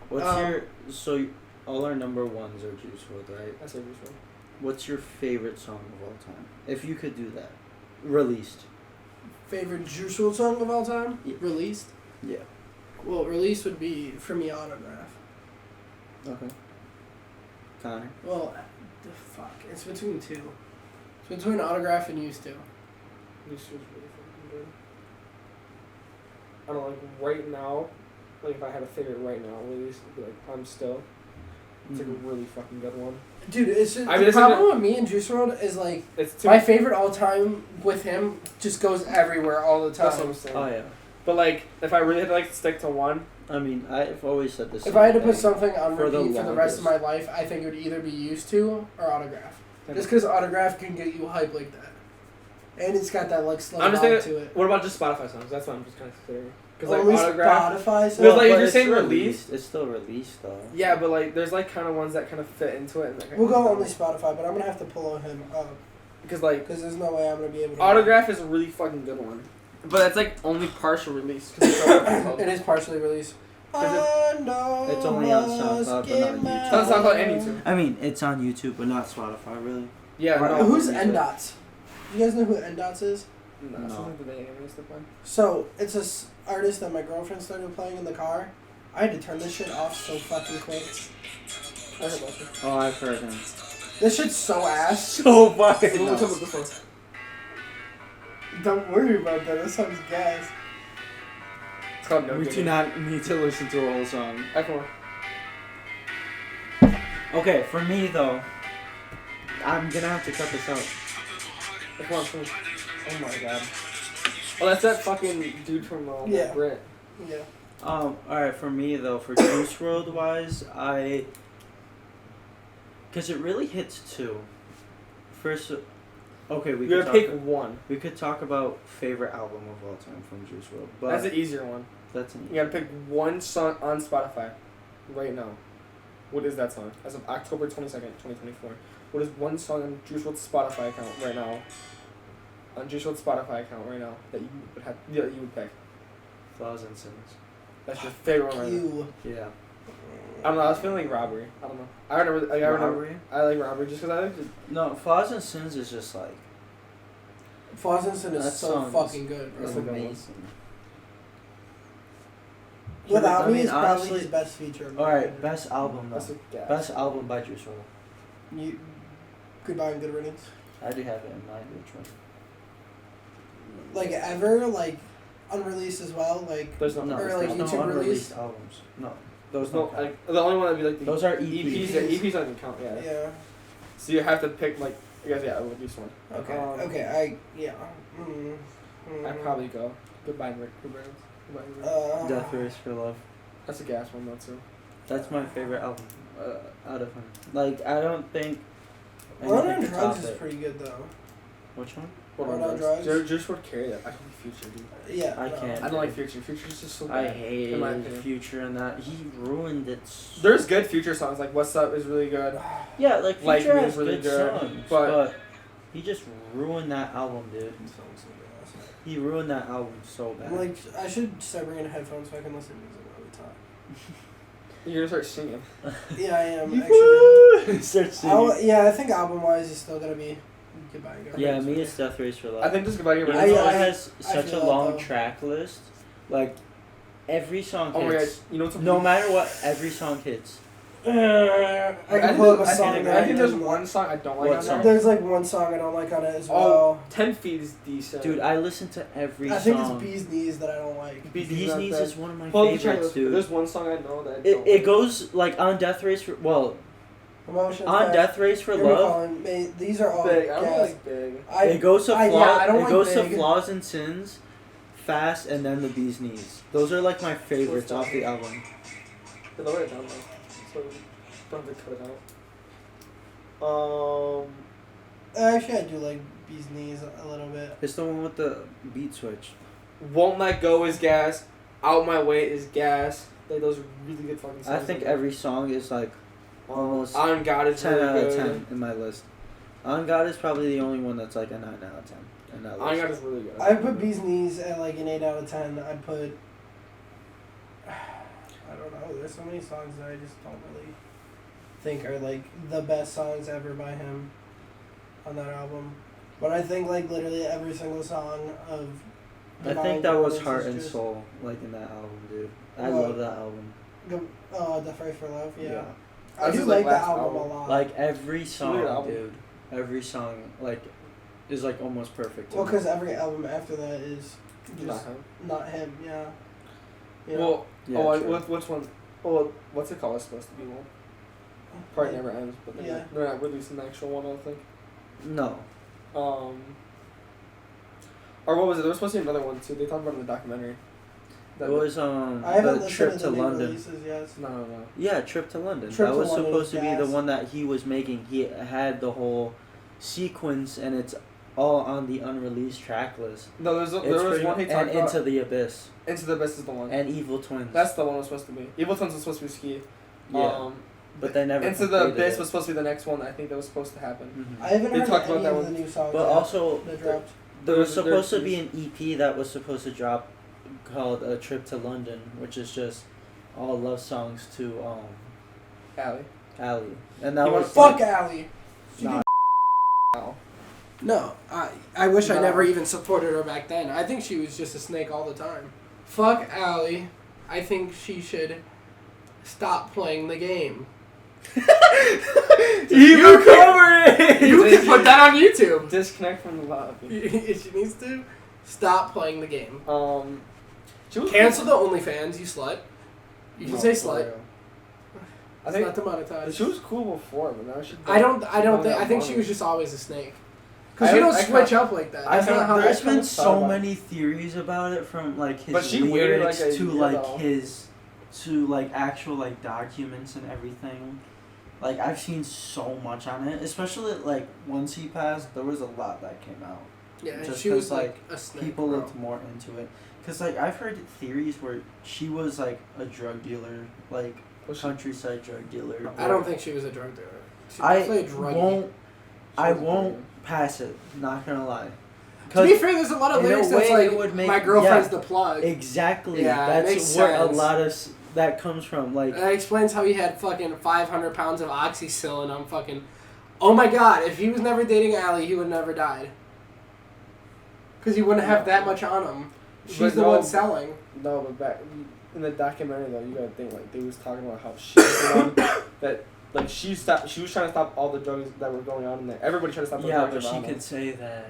What's Um, all our number ones are Juice WRLD, right? I said Juice WRLD. What's your favorite song of all time? If you could do that. Released. Favorite Juice WRLD song of all time? Yeah. Released? Yeah. Well, released would be for me Autograph. Okay. Connor. Well, the fuck. It's between 2. It's between Autograph and Used to. Juice was really fucking good. I don't know, like right now, like if I had a favorite right now, at least it'd be like I'm Still. It's like a really fucking good one. Dude, it's just, I mean, the it's problem with me and Juice WRLD is like It's too my favorite all time with him just goes everywhere all the That's what time. I'm saying. Oh yeah. But like, if I really had to like stick to one, I mean, I've always said this. If I had to put something on For the repeat for the rest of my longest. life, I think it would either be Used to or Autograph. Just because Autograph can get you hype like that. And it's got that like slow I'm just vibe thinking, to it. what about just Spotify songs? That's what I'm just kind of considering. Because Only like Autograph, Spotify Because, songs? like, if but you're it's saying released- it's still released though. yeah, but like there's like kind of ones that kind of fit into it. And, like, We'll go only Spotify, but I'm gonna have to pull him up because like because there's no way I'm gonna be able to. Autograph is a really fucking good one, but that's like only partial release. Cause it's It is partially released. It's only on SoundCloud, but not YouTube. It's on SoundCloud and YouTube. I mean, it's on YouTube, but not Spotify, really. Yeah, Right. no, Who's yeah. N-Dots? Do you guys know who N-Dots is? No, No. it sounds like the video game we used to play. So it's this artist that my girlfriend started playing in the car. I had to turn this shit off so fucking quick. I heard about it. Oh, I've heard him. This shit's so ass. So fucking. What's up with this one? Don't worry about that. This song's gas. It's called No We Good. do not need to listen to a whole song. Come on. Okay, for me though, I'm gonna have to cut this out. Come on, come on. Oh my god. Oh, that's that fucking dude from Yeah. Brit. Yeah. Alright, for me though, for Juice WRLD wise, because it really hits two. First, okay, we You could gotta pick talk, one. we could talk about favorite album of all time from Juice WRLD, but That's an easier one. that's an You gotta pick one song on Spotify right now. What is that song? As of October 22nd, 2024. What is one song on Juice WRLD's Spotify account right now? On Juice WRLD's Spotify account right now that you would have, yeah, you would pick. Flaws and Sins. That's your favorite one right now. You. Yeah. I don't know. I was feeling like Robbery. I don't know. I remember. I remember. Robbery? I like Robbery just because I like. No, Flaws and Sins is just like Fossinson is That so song is- fucking good, That's bro. a good one. amazing. Without I Me mean, is probably honestly- his best feature. in my Alright, opinion. best album That's though. a gas. Best album by Juice WRLD. You, Goodbye and Good Riddance. I do have it in mind. Which one? Like ever, like unreleased as well. Like There's no. No, Or, there's like, no YouTube unreleased release? albums. No, There's those no. don't count. Like the only one that'd be like the Those are EPs. EPs. Yeah, EPs don't even count. Yeah. yeah. So you have to pick like. I guess yeah, I would do one. Okay. Okay. I'd probably go Goodbye Rick. Goodbye Rick. Death Race for Love. That's a gas one though too. That's my favorite album out of him. Like I don't think. Run anything on could Drugs top is it. pretty good though. Which one? Run on Drugs. Juice WRLD carry that. I don't like Future, dude. Yeah. I no. can't. I don't like Future. Future's just so bad. I in my hated opinion. Future and that he ruined it. There's good Future songs like What's Up is really good. Yeah, like Like Future Me has is really good good, songs, but- but he just ruined that album, dude. He ruined that album so bad. I'm like, I should start bringing headphones so I can listen to music while we talk. You're gonna start singing. Yeah, I am actually. Start singing. Yeah, I think album wise, it's still gonna be Goodbye and Good Yeah, Riddance. me it's Death Race for Love. I think just Goodbye Get Even Ready. though I- it has I such a feel that, long though. track list, like every song Oh my god, hits. you know what's a No matter what, every song hits. I can pull up a song. I that think there's don't one like. song I don't like What on song? there. There's like one song I don't like on it as Oh, well. 10 Feet is decent. Dude, I listen to every I think song. it's Bee's Knees that I don't like. Bee's Bee's not Knees bad. is one of my Pull up the favorites, checklist. dude. There's one song I know that I It, don't it like. goes like on Death Race for Emotions. on Fast. Death Race for Hear Me Love. Calling. These are all Big. I don't gas. like Big. It goes to I don't it like goes to Big. Flaws and Sins, Fast, and then the Bee's Knees. Those are like my favorites off the album. They lower it down though. So don't have to cut it out. Actually, I do like Bee's Knees a little bit. It's the one with the beat switch. Won't Let Go is gas. Out My Way is gas. Like those are really good fucking songs. I think every song is like almost On God is 10 really out good. of 10 in my list. On God is probably the only one that's like a 9 out of 10 in that On list. God is really good. I put Bee's Knees at like an 8 out of 10. I'd put. I don't know. There's so many songs that I just don't really think are like the best songs ever by him on that album. But I think like literally every single song of. I Divine think that was Providence Heart is and just- Soul, like in that album, dude. I What? love that album. Death Race for Love, yeah. I That's do his, like the last album a lot. Like every really song, good album. dude. Every song, like, is like almost perfect. to Well, me. because every album after that is just Not him. not him, yeah. You know? Well, Yeah, oh, true. which one? Oh, what's it called? It's supposed to be one. Part Like, never ends, but Yeah. they're not releasing the actual one. I don't think. No. Or what was it? There was supposed to be another one too. They talked about it in the documentary. It was I haven't the listened trip to to the new London. releases yet. No. Yeah, Trip to London. Trip that to was London supposed was to be the gas. one that he was making. He had the whole sequence, and it's all on the unreleased track list. No, there was It's one pretty- he talked and about. Into the Abyss Into the Abyss is the one. and Evil Twins. That's the one it was supposed to be. Evil Twins was supposed to be Ski. Yeah. But they never. Into the completed Abyss it. was supposed to be the next one. I think that was supposed to happen. Mhm. I haven't They heard talked any about that of one. the new songs But yet also, that dropped. there was They're- supposed to they're- be an EP that was supposed to drop called A Trip to London, which is just all love songs to Allie. Allie, and that He was wants- Fuck Allie. She Nah. did- Ow. No, I wish I No. never even supported her back then. I think she was just a snake all the time. Fuck Allie. I think she should stop playing the game. You covered it! You can put that on YouTube. Disconnect from the lobby. She needs to stop playing the game. She was Cancel the OnlyFans, you slut. You can say slut. I It's think not demonetized. she was cool before, but now she. I think she was just always a snake. Because I- you don't I switch kinda- up like that. I That's not how there's that been comes. thought so about many theories about it, from like But his she waited, lyrics like, a to year, like though. his to like actual like documents and everything. Like I've seen so much on it, especially like once he passed, there was a lot that came out. Yeah, just she was 'cause, like a snake. People bro. looked more into it, cause like I've heard theories where she was like a drug dealer, like Was she- countryside drug dealer. I don't think she was a drug dealer. She I definitely a druggie. won't. I was won't pass it. Not gonna lie. To be fair, there's a lot of in a lyrics that's way, like, it would make- my girlfriend's yeah. the plug. Exactly. Yeah, it That's makes where a sense. lot of that comes from. Like, That explains how he had fucking 500 pounds of oxycillin on fucking... Oh my god, if he was never dating Allie, he would never died. Because he wouldn't have that much on him. She's But the no- one selling. No, but back in the documentary though, you gotta think like they was talking about how she was the one that like she was trying to stop all the drugs that were going on in there. Everybody tried to stop the yeah, drugs but she around him. could say that.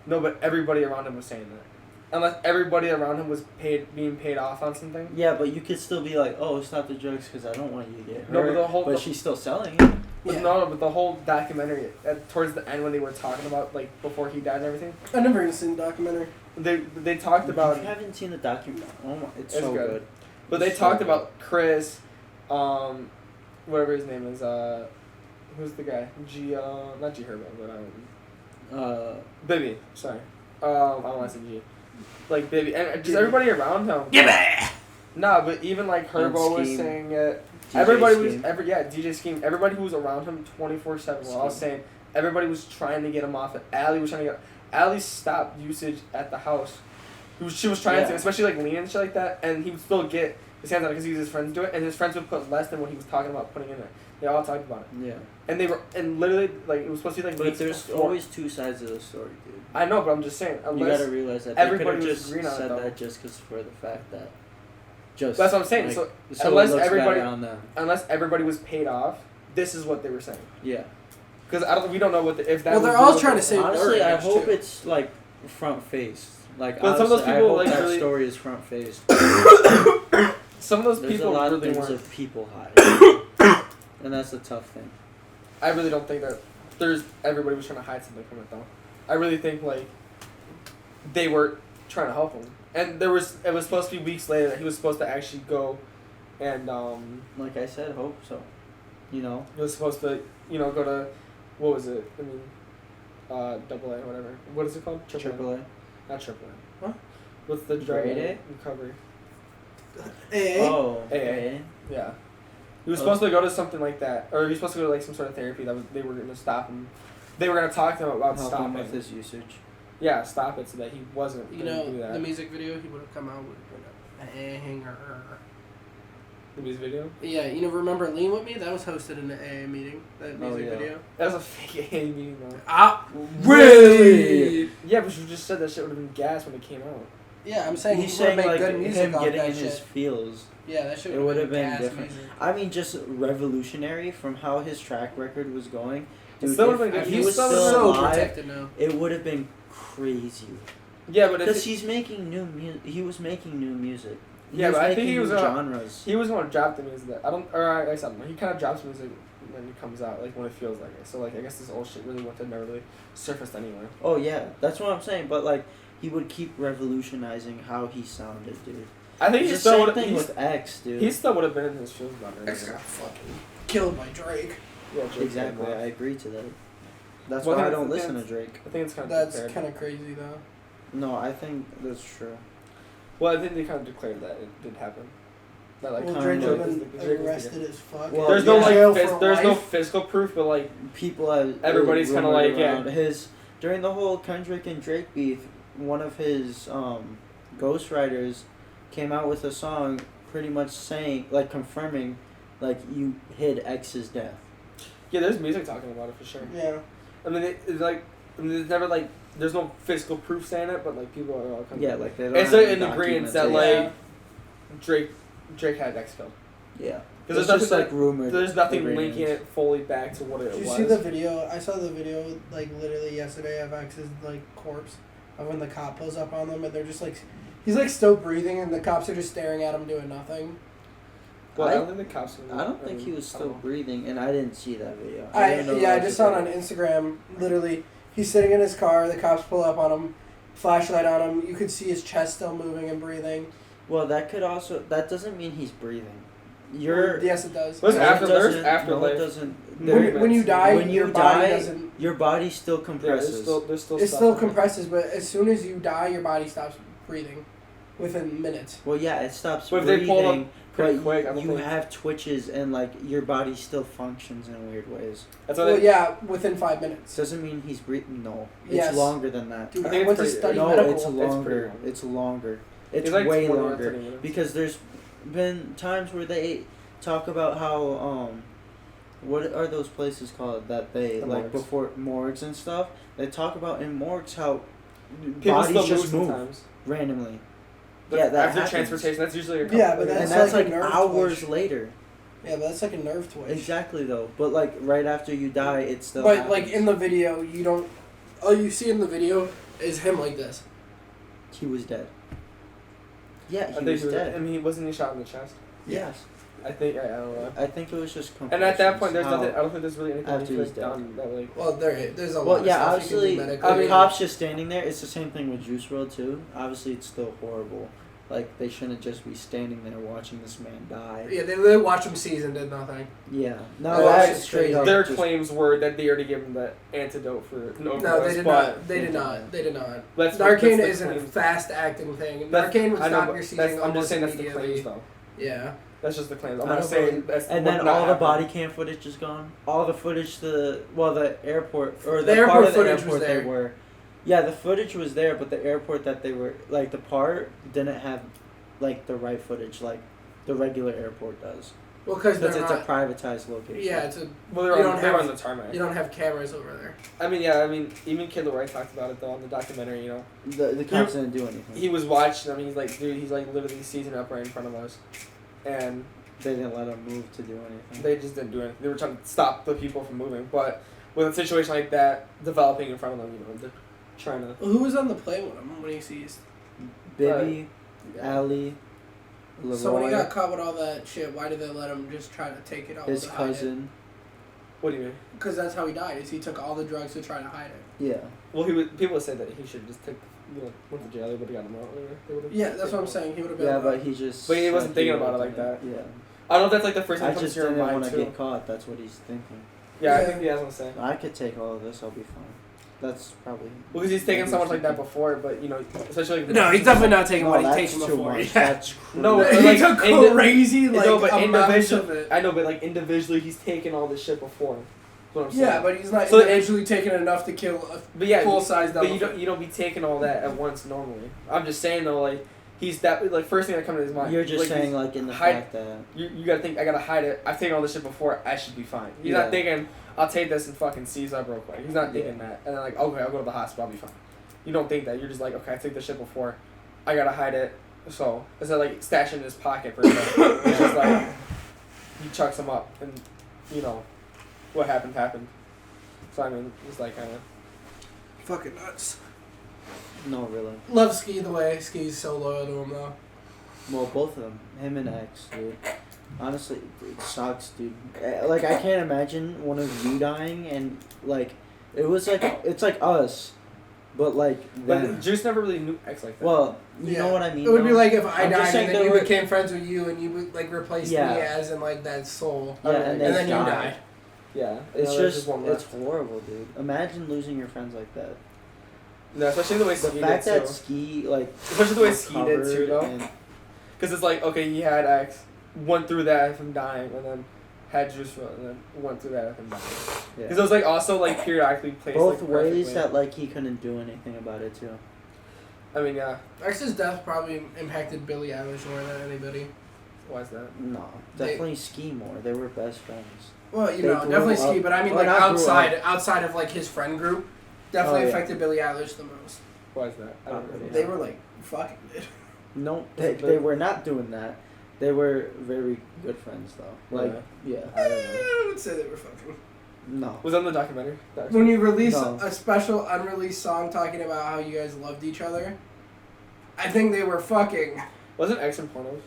No, but everybody around him was saying that. Unless everybody around him was being paid off on something. Yeah, but you could still be like, oh, stop the drugs because I don't want you to get hurt. No, but the whole- But she's still selling it. But Yeah. no, but the whole documentary towards the end when they were talking about like before he died and everything, I've never even seen the documentary. they talked about. If you haven't seen the document, oh my, it's It's so good. good. But they So talked good. about Chris, whatever his name is, who's the guy? Not G Herbo, but Bibby. Sorry, I don't want to say G. Like Bibby, and just everybody around him. Nah, but even like Herbo was Scheme. saying it. DJ Everybody Scheme. was DJ Scheme. Everybody who was around him 24/7 were all Scheme. saying everybody was trying to get him off it. Allie was trying to get. Allie stopped usage at the house. She was trying Yeah. to, especially like lean and shit like that, and he would still get his hands on it because his friends do it, and his friends would put less than what he was talking about putting in it. They all talked about it, Yeah. and they were, and literally like it was supposed to be like. But weeks there's before. always two sides of the story, dude. I know, but I'm just saying. You Unless gotta realize that they could everybody have was just agreeing on it, said though. that just because for the fact that. Just. That's what I'm saying. Like, So unless unless it looks everybody- better on them. unless everybody was paid off, this is what they were saying. Yeah. Because we don't know what if that. Well, was they're really all what trying they to were say saying. Honestly, I image, hope too. it's like front faced. Like But some of those honestly, I people, hope like, that really- story is front faced. Some of those There's people a lot of really things weren't. of people hide, and that's the tough thing. I really don't think that everybody was trying to hide something from it though. I really think like they were trying to help him, and it was supposed to be weeks later that he was supposed to actually go, and Like I said, hope so. You know. he was supposed to go to, what was it? I mean, double A, whatever. What is it called? Triple A. Not triple A. What? What's the drug Grade A? recovery? Oh. AA. AA. Yeah. He was supposed to go to something like that, or he was supposed to go to like some sort of therapy they were going to stop him. They were going to talk to him about Help him stopping. with his usage. Yeah, stop it so that he wasn't You going to do know, that. the music video, he would have come out with a hanger. The music video? Yeah, remember Lean With Me? That was hosted in the AA meeting, that music yeah. video. That was a fake AA meeting though. Ah, Really? Yeah, but you just said that shit would have been gas when it came out. Yeah, I'm saying He's he would saying make like good music him off getting that in his shit. feels. Yeah, that shit It would would have have been gas different. music. I mean, just revolutionary from how his track record was going. It Dude, still if, would've been if good. he He's was still still so alive, protected now. it would have been crazy. Yeah, but Because if he's making new music. He was making new music. Yeah, but I think making he was new gonna- genres. he was going to drop the music that I don't, or I said he kind of drops music when it comes out, like when it feels like it. So like I guess this old shit really never really surfaced anyway. Oh yeah, that's what I'm saying. But like, he would keep revolutionizing how he sounded, dude. I think It's he the still same would thing have. with X, dude. He still would have been in his feels about it. X got fucking killed by Drake. Yeah, Drake Exactly, came I out. agree to that. That's Well, I why I think don't it's- listen to Drake. I think it's kind of That's declared. kind of crazy, though. No, I think that's true. Well, I think they kind of declared that it did happen. That like Well, kind Drake of. would have Drake been was the guy. arrested as fuck. Well, There's no yeah. Jail like for there's no life. physical proof, but like People have Everybody's kinda rumored like, yeah. around his during the whole Kendrick and Drake beef. One of his ghostwriters came out with a song, pretty much saying like confirming, like you hid X's death. yeah, there's music talking about it for sure. Yeah. I mean, it's like I mean, there's never like there's no physical proof saying it, but like people are all kind Yeah, of like they don't it's have like any an agreement that documentation. like Drake had X killed. Yeah. Because It's there's just nothing like rumored. there's nothing agreements. linking it fully back to what it Did you was. see the video? I saw the video like literally yesterday of X's like corpse, of when the cop pulls up on them and they're just like, he's like still breathing and the cops are just staring at him doing nothing. Well, I I- don't think the cops. I don't think he was I still don't know. breathing, and I didn't see that video. I didn't know yeah, I that just was saw it a on video. Instagram. Literally, he's sitting in his car. The cops pull up on him, flashlight on him. You could see his chest still moving and breathing. Well, that could also. That doesn't mean he's breathing. Yes, it does. There's No, after- it there's doesn't- afterlife. No, it doesn't. When you die, when your you body die, doesn't. your body still Yeah, compresses. there's still It stuff still in there. compresses, but as soon as you die, your body stops breathing, within minutes. Well, yeah, it stops But if they breathing, pull up pretty but quick, I don't you think have twitches and like your body still functions in weird ways. that's what Well, I, yeah, within 5 minutes. Doesn't mean he's breathing. No, it's Yes. longer than that. Dude, I I, think went it's to pretty- study No, medical. it's pretty longer. long. It's longer. It's like way 20 or longer 30 minutes. because there's been times where they talk about how what are those places called that they The like morgues. before morgues and stuff. They talk about in morgues how people bodies still just move move sometimes. randomly. But Yeah, that after happens. transportation, that's usually a couple Yeah, but days. And That's that's like like a nerve hours twitch. later. Yeah, but that's like a nerve twitch. Exactly though, but like right after you die, it still. But happens. like in the video, you don't. All you see in the video is him like this. he was dead. Yeah, I he think was he was, dead. I mean, he wasn't he shot in the chest. Yes, I think I don't know. I think it was just. And at that point, there's how- nothing. I don't think there's really anything after you could he's have done that like. Well, there's a lot Well, of yeah, stuff obviously, you can do medically. I mean, cops just standing there. It's the same thing with Juice WRLD too. Obviously, it's still horrible. Like they shouldn't just be standing there watching this man die. yeah, they watched him seize and did nothing. Yeah, no, Oh, that's that's straight crazy. up. Their just- claims were that they already gave him the antidote for an No, overdose, they did but not. They did not. They did not. That's Narcan the isn't a claim. fast acting thing. That's- Narcan would I know, stop but your seizing that's- I'm just almost saying that's the immediately. claims though. Yeah. That's just the claims. I'm I not don't saying believe- that's And what then not all the happened. body cam footage is gone. All the footage, the airport or The the, part airport of the footage was airport there. they were. Yeah, the footage was there, but the airport that they were like the part didn't have like the right footage like the regular airport does Well, because because they're it's not. a privatized location. Yeah, it's a. Well, You they don't were have- on the tarmac. You don't have cameras over there. I mean, yeah. I mean, even Kid Laroi talked about it though on the documentary. You know, The cops didn't do anything. he was watching. I mean, he's like, dude, he's like literally seizing up right in front of us, and They didn't let him move to do anything. they just didn't do anything. They were trying to stop the people from moving, but with a situation like that developing in front of them, you know, they're trying to. Who was on the plane with him when he seized? Bibby, Ali, Leroy, So when he got caught with all that shit, why did they let him just try to take it all? his cousin. What do you mean? Because that's how he died. Is he took all the drugs to try to hide it. Yeah. Well, he would. People would say that he should just take. You know, went to jail. They would have got him out later. They would've Yeah, that's taken what I'm him. saying. He would have been. Yeah, but he just. But he wasn't said thinking about it wouldn't like do that. Yeah. I don't know if that's like the first thing I that comes just to your didn't mind want to too. get caught. That's what he's thinking. Yeah, I Yeah. think he has one to say. I could take all of this. I'll be fine. That's probably. Well, because he's taken so much like that before, but you know, especially like No, he's definitely not taking No, what he's that's taken too before. much. Yeah. That's crazy. No, he like, took indi- crazy like no, but amounts of individually, it. I know, but like individually, he's taken all this shit before. That's what I'm saying. Yeah, but he's not So- individually taking enough to kill a But yeah, full size but double. you don't be taking all that at once normally. I'm just saying though, like he's that like first thing that comes to his mind. You're just like, saying he's- like in the hide- fact that. you gotta think I gotta hide it. I've taken all this shit before. I should be fine. He's Yeah. not thinking I'll take this and fucking seize up real quick. He's not Yeah. thinking that. And then like okay, I'll go to the hospital. I'll be fine. You don't think that. You're just like okay, I took this shit before. I gotta hide it. So instead of like stashing in his pocket for example, it's just like he chucks them up and you know what happened happened. So I mean it's like kind of. Fucking nuts. No, really. Love Ski the way Ski's so loyal to him though. Well, both of them, him and X, dude. Honestly, it sucks, dude. Like I can't imagine one of you dying, and like it was like it's like us, but like But them. Juice never really knew X like that. Well, you Yeah. know what I mean. It would be though? like if I I'm just died saying and then there you were- became friends with you and you would like replaced Yeah. me as in like that soul. Yeah, and and they then you died. died. yeah, It's you know, there's just one it's left. horrible, dude. Imagine losing your friends like that. No, especially the way The Ski fact did that too. Ski like Especially the way Ski did too, recovered though. and- Because it's like, okay, he had X, went through that from dying, and then had Juice WRLD, and then went through that from dying. yeah. Because it was like also like periodically placed Both like, ways perfectly. that like he couldn't do anything about it too. I mean, yeah. X's death probably impacted Billie Eilish more than anybody. Why is that? No, definitely Ski more. They were best friends. Well, you They know, grew definitely Ski, up- but I mean well, like not grew outside of like his friend group, definitely Oh, yeah. affected Billie Eilish the most. Why is that? I don't know. Yeah. They were like fucking it. No, they were not doing that. They were very good friends though. Like, yeah. I don't know. I would say they were fucking. No. Was that in the documentary? When you release No. a special unreleased song talking about how you guys loved each other, I think they were fucking. Wasn't X in pornos?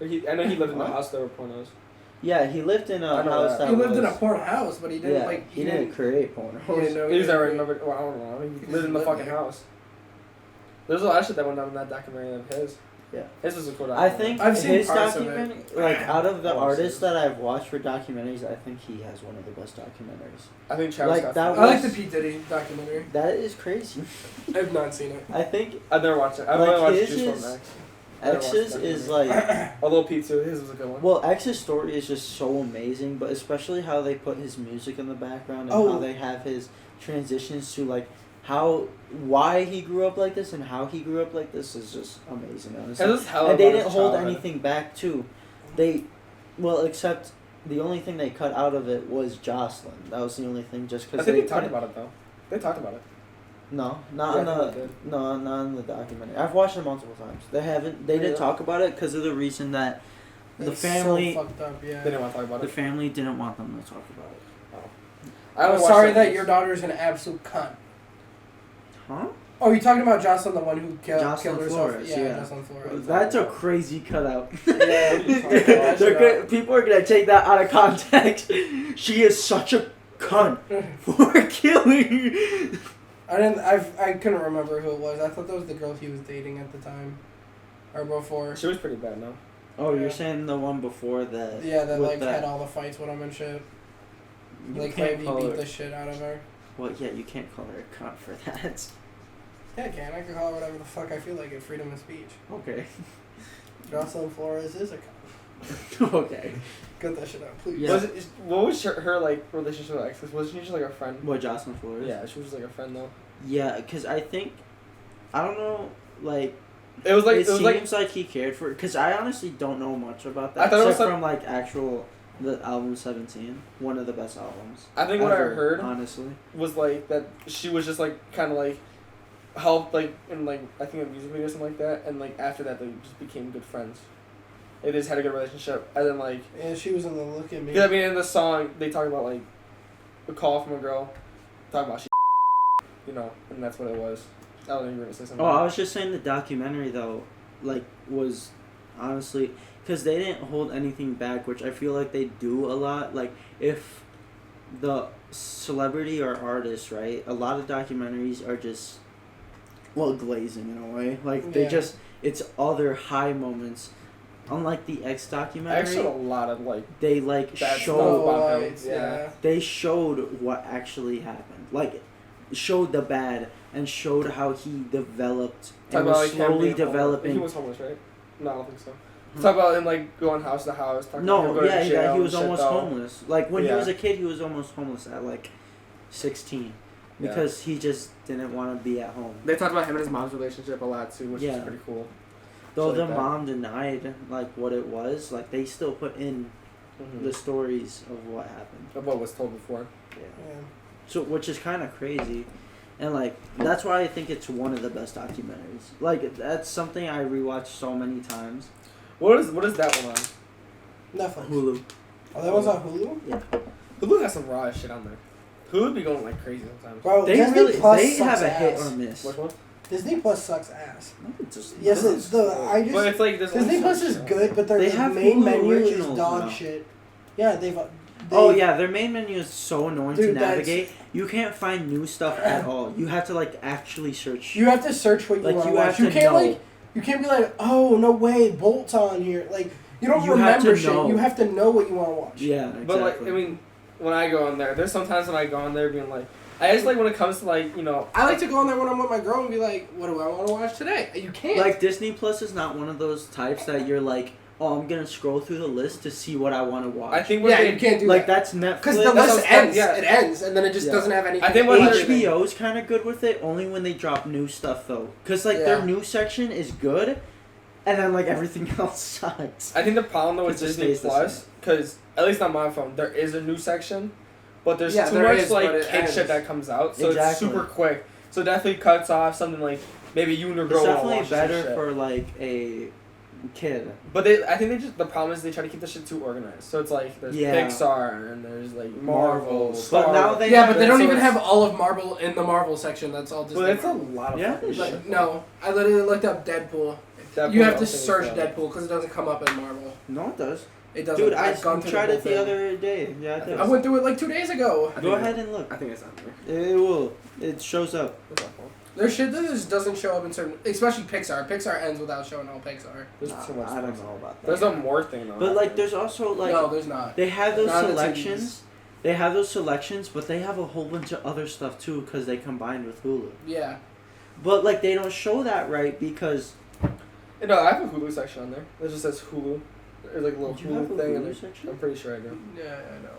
I know he lived in a What? house that were pornos. Yeah, he lived in I a know house that. that He lived in a was- porn house, but he didn't yeah, like. he didn't create porn. He didn't know. He was didn't never. create- Well, I don't know. He lived in the lived fucking there. house. There's a lot of shit that went down in that documentary of his. Yeah. His was a cool I documentary. think I've seen his parts of it. documentary, like out of the Oh, artists serious. that I've watched for documentaries, I think he has one of the best documentaries. I think Travis like Scott. that I like was- the P Diddy documentary. That is crazy. I've not seen it. I think I've never watched it. I've like only watched his Juice is- WRLD Max. I never watched X's that is movie. like, A little Pete too. His was a good one. well, X's story is just so amazing, but especially how they put his music in the background and Oh. how they have his transitions to like why he grew up like this and how he grew up like this is just amazing, honestly. His was hella And they about his didn't hold childhood. anything back too. Well, except the only thing they cut out of it was Jocelyn. That was the only thing, just I because think they they talked couldn't- about it though. They talked about it. No, not Yeah, in I the think they did. no, not in the documentary. I've watched it multiple times. They haven't. They didn't Yeah. talk about it because of the reason that the It's family, So fucked up, yeah. They didn't want to talk about the it. family didn't want them to talk about it. I I'm only sorry watched that it your daughter's an absolute cunt. Huh? Oh, you're talking about Jocelyn, the one who killed Jocelyn herself? Flores, Yeah, yeah. Jocelyn Flores. That's a crazy cutout. Yeah, what are you talking about? They're gonna, people are gonna take that out of context. She is such a cunt for killing. I couldn't remember who it was. I thought that was the girl he was dating at the time, or before. She was pretty bad, no? Oh, Yeah. you're saying the one before that? Yeah, that with like that- had all the fights with him and shit. You Like can't maybe call beat her. the shit out of her. Well, yeah, you can't call her a cunt for that. Yeah, I can. I can call her whatever the fuck I feel like in freedom of speech. Okay. Jocelyn Flores is a cunt. Okay. Cut that shit out, please. Yeah. What was her like relationship with exes? Was she just like a friend? What, Jocelyn Flores? Yeah, she was just like a friend though. Yeah, because I think, I don't know, like, It was like it it was like seems like he cared for, because I honestly don't know much about that. I thought it was except some- from, like, the album 17, one of the best albums. I think what I ever, heard honestly. was like that she was just like kind of like helped like in like I think a music video or something like that, and like after that they just became good friends. They just had a good relationship, and then like Yeah, she was in the Look at Me. because I mean in the song they talk about like a call from a girl, talking about you know, and that's what it was. I don't think you were gonna say something. Oh, I was just saying the documentary, though, like, was honestly, because they didn't hold anything back, which I feel like they do a lot. Like, if the celebrity or artist, right, a lot of documentaries are just, well, glazing in a way. Like, they Yeah. just, it's all their high moments. Unlike the X I documentary, actually showed a lot of like they, like, That's showed, no- Oh, about him, lights, yeah. they showed what actually happened. Like, showed the bad and showed how he developed talk and about was like him slowly being homeless. developing. He was homeless, right? No, I don't think so. Talk about him like going house to house. Talk about him No, going yeah, to jail he and was shit, almost though. homeless. Like when he Yeah. was a kid, he was almost homeless at like 16 Yeah. because he just didn't want to be at home. They talked about him and his mom's relationship a lot too, which Yeah. is pretty cool. Though Shit the like that. mom denied like what it was, like they still put in the stories of what happened. Of what was told before. Yeah. Yeah. So which is kind of crazy. And like that's why I think it's one of the best documentaries. Like that's something I rewatched so many times. What is that one on? Netflix. Hulu. Oh, that was on Hulu? Hulu has some raw ass shit on there. Hulu be going like crazy sometimes. Bro, They Disney really Plus they sucks have a hit ass. or miss. Which one? Disney Plus sucks ass. No, it just Yes, does. it's the I just But it's like there's Disney only Plus so is much. good, but their They have main Hulu menu is originals dog now. shit. Yeah, they Oh yeah, their main menu is so annoying Dude, to that's- navigate. You can't find new stuff at all. You have to like actually search. You have to search what you Like, want to you watch. have You to can't know. like you can't be like, oh no way, Bolt's on here. Like you don't You have to remember shit. know. You have to know what you want to watch. Yeah, exactly. But like I mean, when I go on there, there's sometimes when I go on there being like, I just like when it comes to like you know. I like to go on there when I'm with my girl and be like, what do I want to watch today? You can't. like Disney Plus is not one of those types that you're like, oh, I'm gonna scroll through the list to see what I want to watch. I think what yeah, they you can't do like that. that's Netflix. Because the That's list what I'm- ends. yeah. It ends, and then it just Yeah. doesn't have anything. I think what anything. HBO's kind of good with it only when they drop new stuff though, because like Yeah. their new section is good, and then like everything else sucks. I think the problem though with It just Disney stays the Plus, same. because at least on my phone there is a new section, but there's Yeah, too there much is, but like it kid ends. shit that comes out, so Exactly. it's super quick. So it definitely cuts off something like maybe you and your It's girl wanna definitely watch some better shit. for like a kid. But I think the problem is they try to keep the shit too organized. So it's like there's Yeah. Pixar and there's like Marvel. Marvel, But Star now Wars. they Yeah, have but they don't so even it's- have all of Marvel in the Marvel section. That's all Disney. Well, that's a Marvel. lot of Yeah. fucking shit. Like, no, I literally looked up Deadpool. Deadpool You have to also is, search uh, Deadpool because it doesn't come up in Marvel. No, it does. It doesn't. Dude, I I've gone through tried the it the whole thing. other day. Yeah, it I I does. went through it like 2 days ago. I Go think ahead and look. I think it's not there. It will. It shows up. It's not cool. There's shit that just doesn't show up in certain, especially Pixar. Pixar ends without showing all Pixar. There's Nah, too much. I don't stuff. know about that. There's a more thing though. But like, there's also like no, there's not. they have those Not in the selections. They have those selections, but they have a whole bunch of other stuff too because they combined with Hulu. Yeah. But like, they don't show that right because No, I have a Hulu section on there. It just says Hulu. There's like a little Do you have Hulu a thing. Hulu And section? I'm pretty sure I do. Yeah, I know.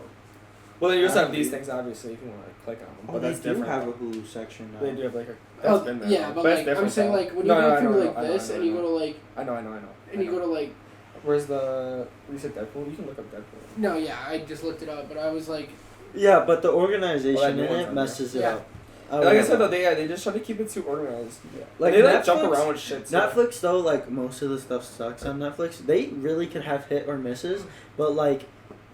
Well, they just I have these do. things obviously if you want to click on them. oh, But they that's do different. have a Hulu section now. They do have like a. Oh, That's been there. yeah, but it's like different I'm saying, though. like when you No, go no, I through know, like I know, this I know, and you I go know. to like I know. and you go to like Where's the? You said Deadpool. You can look up Deadpool. no, yeah, I just looked it up, but I was like, Yeah, but the Well, organization that in new one's it on messes it there. up. Like I said though, they just try to keep it too organized. Yeah. Like they like jump around with shit. Too. Netflix though, like most of the stuff sucks on Netflix. They really could have hit or misses, but like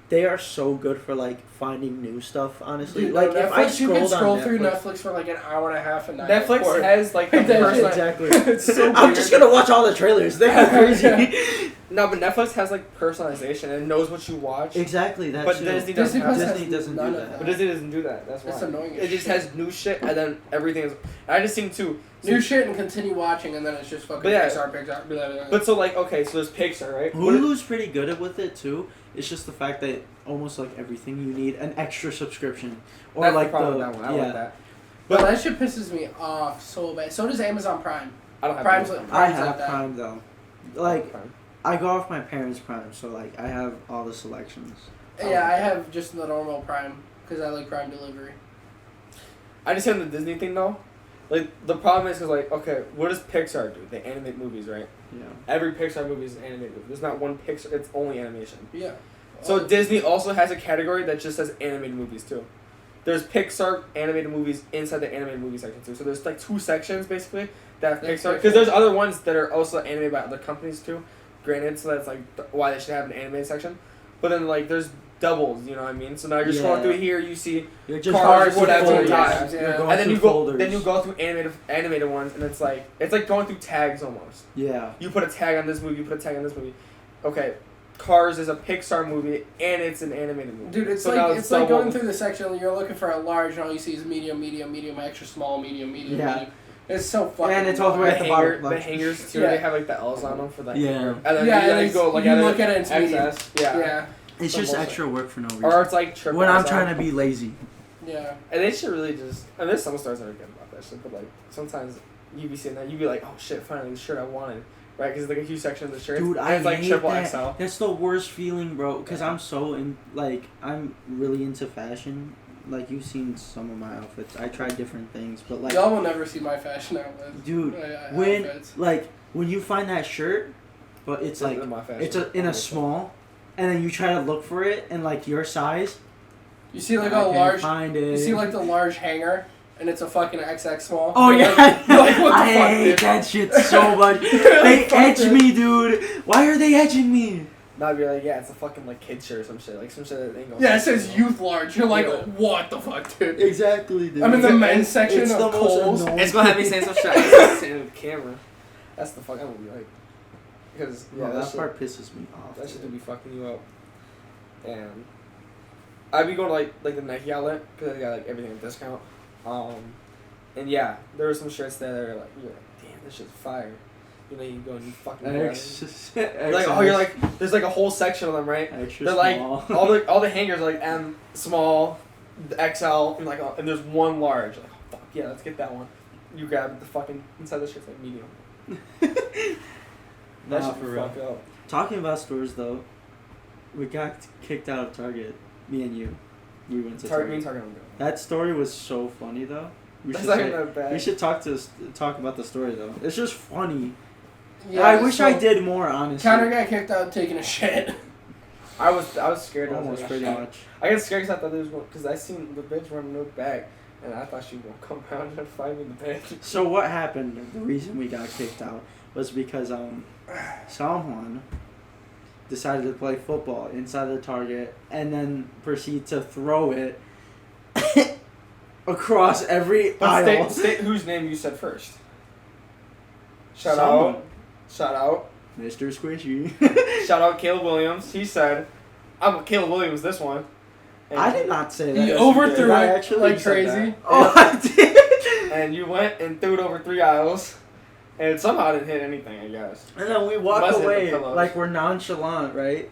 they are so good for like finding new stuff. Honestly, dude, like no, if I Netflix, you can scrolled scroll on through Netflix, Netflix for like an hour and a half and not Netflix get bored. has like the That shit- person. exactly. It's so I'm weird. just gonna watch all the trailers. They're crazy. No, but Netflix has like personalization and knows what you watch. exactly. That's But true. Disney Disney doesn't Plus have has Disney doesn't do none that. of But Disney doesn't do that. That's why. It's annoying as It just shit. has new shit and then everything is. I just think too. New shit and continue watching, and then it's just fucking But yeah. Pixar. Blah, blah, blah. But so like okay, so there's Pixar, right? Hulu's pretty good at with it too. It's just the fact that almost like everything you need an extra subscription or That's like the problem with that one. I yeah. like that. But that shit pisses me off so bad. So does Amazon Prime. I don't have Prime's Amazon like- I Prime's have that. Prime though. Like I go off my parents' Prime, so like I have all the selections. Yeah, I have just the normal Prime because I like Prime delivery. I just on the Disney thing though. Like the problem is because like okay, what does Pixar do? They animate movies, right? Yeah. Every Pixar movie is an animated movie. There's not one Pixar. It's only animation. Yeah. So Disney also has a category that just says animated movies too. There's Pixar animated movies inside the animated movie section too. So there's like two sections basically that have That's Pixar. Pixar. Because there's other ones that are also animated by other companies too. Granted, so that's like why they should have an animated section. But then like there's doubles, you know what I mean? So now you're scrolling Yeah. through here, you see, You're just Cars, going through whatever, folders. yeah. You're going and then through you go, folders. then you go through animated ones, and it's like going through tags almost. Yeah. You put a tag on this movie, you put a tag on this movie. Okay, Cars is a Pixar movie and it's an animated movie. Dude, it's So now like like double. going through the section and you're looking for a large and all you see is medium, extra small, medium, Yeah. medium. It's so fucking. And it's all the way the, at the bottom, the like- hangers too. Yeah. They have like the L's on them for that. Yeah. hanger. And then Yeah, you and like, go it's- like you at look at it, it's medium. XS. Yeah. Yeah, It's Some just bullshit. extra work for no reason. Or it's like triple. when I'm XL. trying to be lazy. yeah. And they should really just. And there's some stores that are good about that shit, but like sometimes you be seeing that you be like, oh shit, finally the shirt I wanted, right? Because it's like a huge section of the shirts. Dude, and I it's like hate triple that. XL. That's the worst feeling, bro. Because I'm so in, like, I'm really into fashion. Like, you've seen some of my outfits. I try different things, but like, Y'all will never see my fashion outfits. dude, outfits. when you find that shirt, but it's like in my fashion. it's in a small, and then you try to look for it in like your size. You see like I a can't large. find it. You see like the large hanger, and it's a fucking XX small. Oh You're yeah, like, you're like, what the I fuck, hate dude? that shit so much. They Fuck edge it. me, dude. Why are they edging me? Now you're like, yeah, it's a fucking like kid shirt or some shit, like some shit that ain't gonna. Yeah, it says youth large. You're like, Yeah. what the fuck, dude? Exactly, dude. I'm in the men's section It's of the most Kohl's. annoying It's gonna have me saying some shit. I'm saying with the camera. That's the fuck I'm gonna be like. Because Yeah, that shit, part pisses me off. that shit dude. do be fucking you up. And I'd be going to like the Nike outlet because they got like everything at discount. And yeah, there were some shirts there that are like, you're like, damn, this shit's fire. You know, you go and you fucking. You're like, oh, you're like, there's like a whole section of them, right? extra They're like small. all the hangers are like M, small, the XL, and like and there's one large. Like, oh, fuck yeah, let's get that one. You grab the fucking inside the shirt's like medium. That Nah, should for be real. fucked up. Talking about stores though, we got kicked out of Target. Me and you, we went to Target, me Target. and Target, I'm good. That story was so funny though. We That's should not say- even that bad. we should talk about the story though. It's just funny. Yeah, I wish so I did more honestly. Connor got kicked out taking a shit. I I was scared. I was Almost like, pretty shit. much. I got scared because I thought there was going, because I seen the bitch run no back, and I thought she was gonna come around and fight me in the bench. So what happened? The reason we got kicked out was because someone decided to play football inside the target and then proceed to throw it across every aisle. State whose name you said first. Shout Someone. out. Shout out. Mr. Squishy. Shout out Caleb Williams. He said, I'm with Caleb Williams this one. And I did not say that. He Yes, overthrew did. I it actually like said crazy. that. Oh, I did. And you went and threw it over 3 aisles. And it somehow didn't hit anything, I guess. And then we walk Must hit the away pillows. like we're nonchalant, right?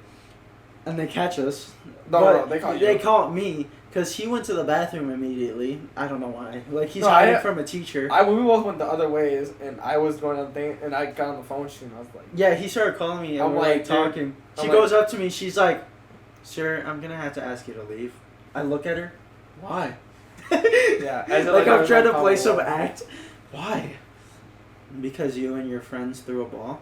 And they catch us. No, they caught you. They caught me because he went to the bathroom immediately. I don't know why. Like he's No, hiding I- from a teacher. We both went the other ways, and I was going on the thing, and I got on the phone to him, and I was like, Yeah, he started calling me and I'm we're like, like dude, talking. She I'm goes up to me. She's like, "Sir, I'm gonna have to ask you to leave." I look at her. Why? Yeah, as if like I I'm was trying to on play top some of it. act. Why? Because you and your friends threw a ball.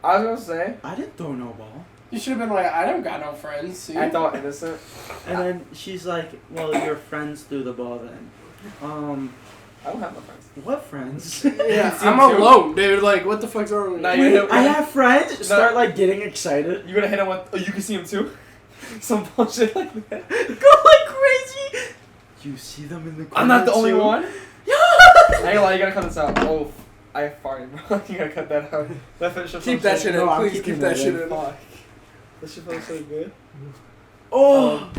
I was gonna say, I didn't throw no ball. You should have been like, I don't got no friends. See? I thought innocent. And then she's like, "Well, your friends threw the ball then." I don't have no friends. What friends? Yeah, See, I'm too. alone, dude. Like, what the fuck's wrong with Now you? you- Wait, I have friends. No. Start like getting excited. You gonna hit him with, oh, you can see him too? Some bullshit like that. Go like crazy. You see them in the corner. I'm not the only too? one. I ain't gonna lie, you gotta cut this out. Oh, I farted, bro. You gotta cut that out. That finish up Keep that shit in, No, I'm please. keeping Keep that that shit in. in. Fuck. This shit feels so good. Oh.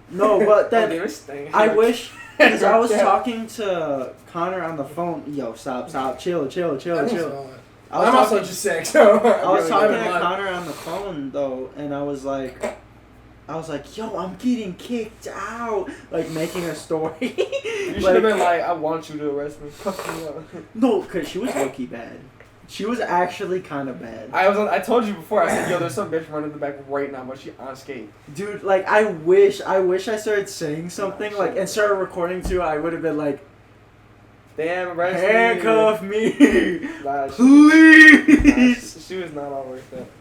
No, but Oh, then they were staying. I wish because I was Yeah. talking to Connor on the phone. Yo, stop, chill. I don't I was know. I'm talking- also just sick, so I was really talking don't to mind. Connor on the phone though, and I was like, "Yo, I'm getting kicked out," like making a story. You should have been like, I want you to arrest me. Fuck me up. No, cause she was low-key bad. She was actually kind of bad. I told you before, I said, yo, there's some bitch running in the back right now, but she on skate. Dude, like I wish I started saying something like and started recording too. I would have been like, Damn, arrest handcuff me, me. Nah, please. she was not all worth it.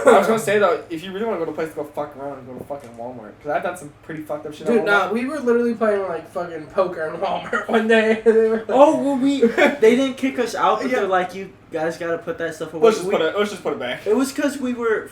I was gonna say though, if you really want to go to a place to go fuck around, go to fucking Walmart. Cause I've done some pretty fucked up shit. Dude, at nah, Walmart. we were literally playing like fucking poker in Walmart one day. And they were like, Oh, well, they didn't kick us out, but Yeah. they're like, you guys gotta put that stuff away. Let's just put it back. It was because we were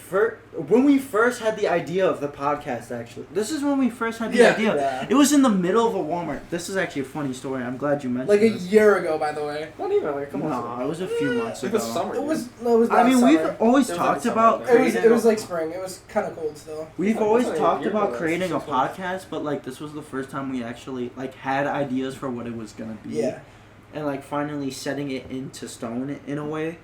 when we first had the idea of the podcast. Actually, this is when we first had the Yeah. idea. Yeah. It was in the middle of a Walmart. This is actually a funny story. I'm glad you mentioned like a this. year ago, by the way. Not even like come No, on. it was a few months It ago. was summer. It dude. was. No, it was. I not mean, summer. we've always It was like talked summer, about though. It was. creating. It was like spring. It was kind of cold still. We've It's always like a talked year about ago, creating a 6 months. podcast, but like this was the first time we actually like had ideas for what it was gonna be. Yeah. And like finally setting it into stone in a way.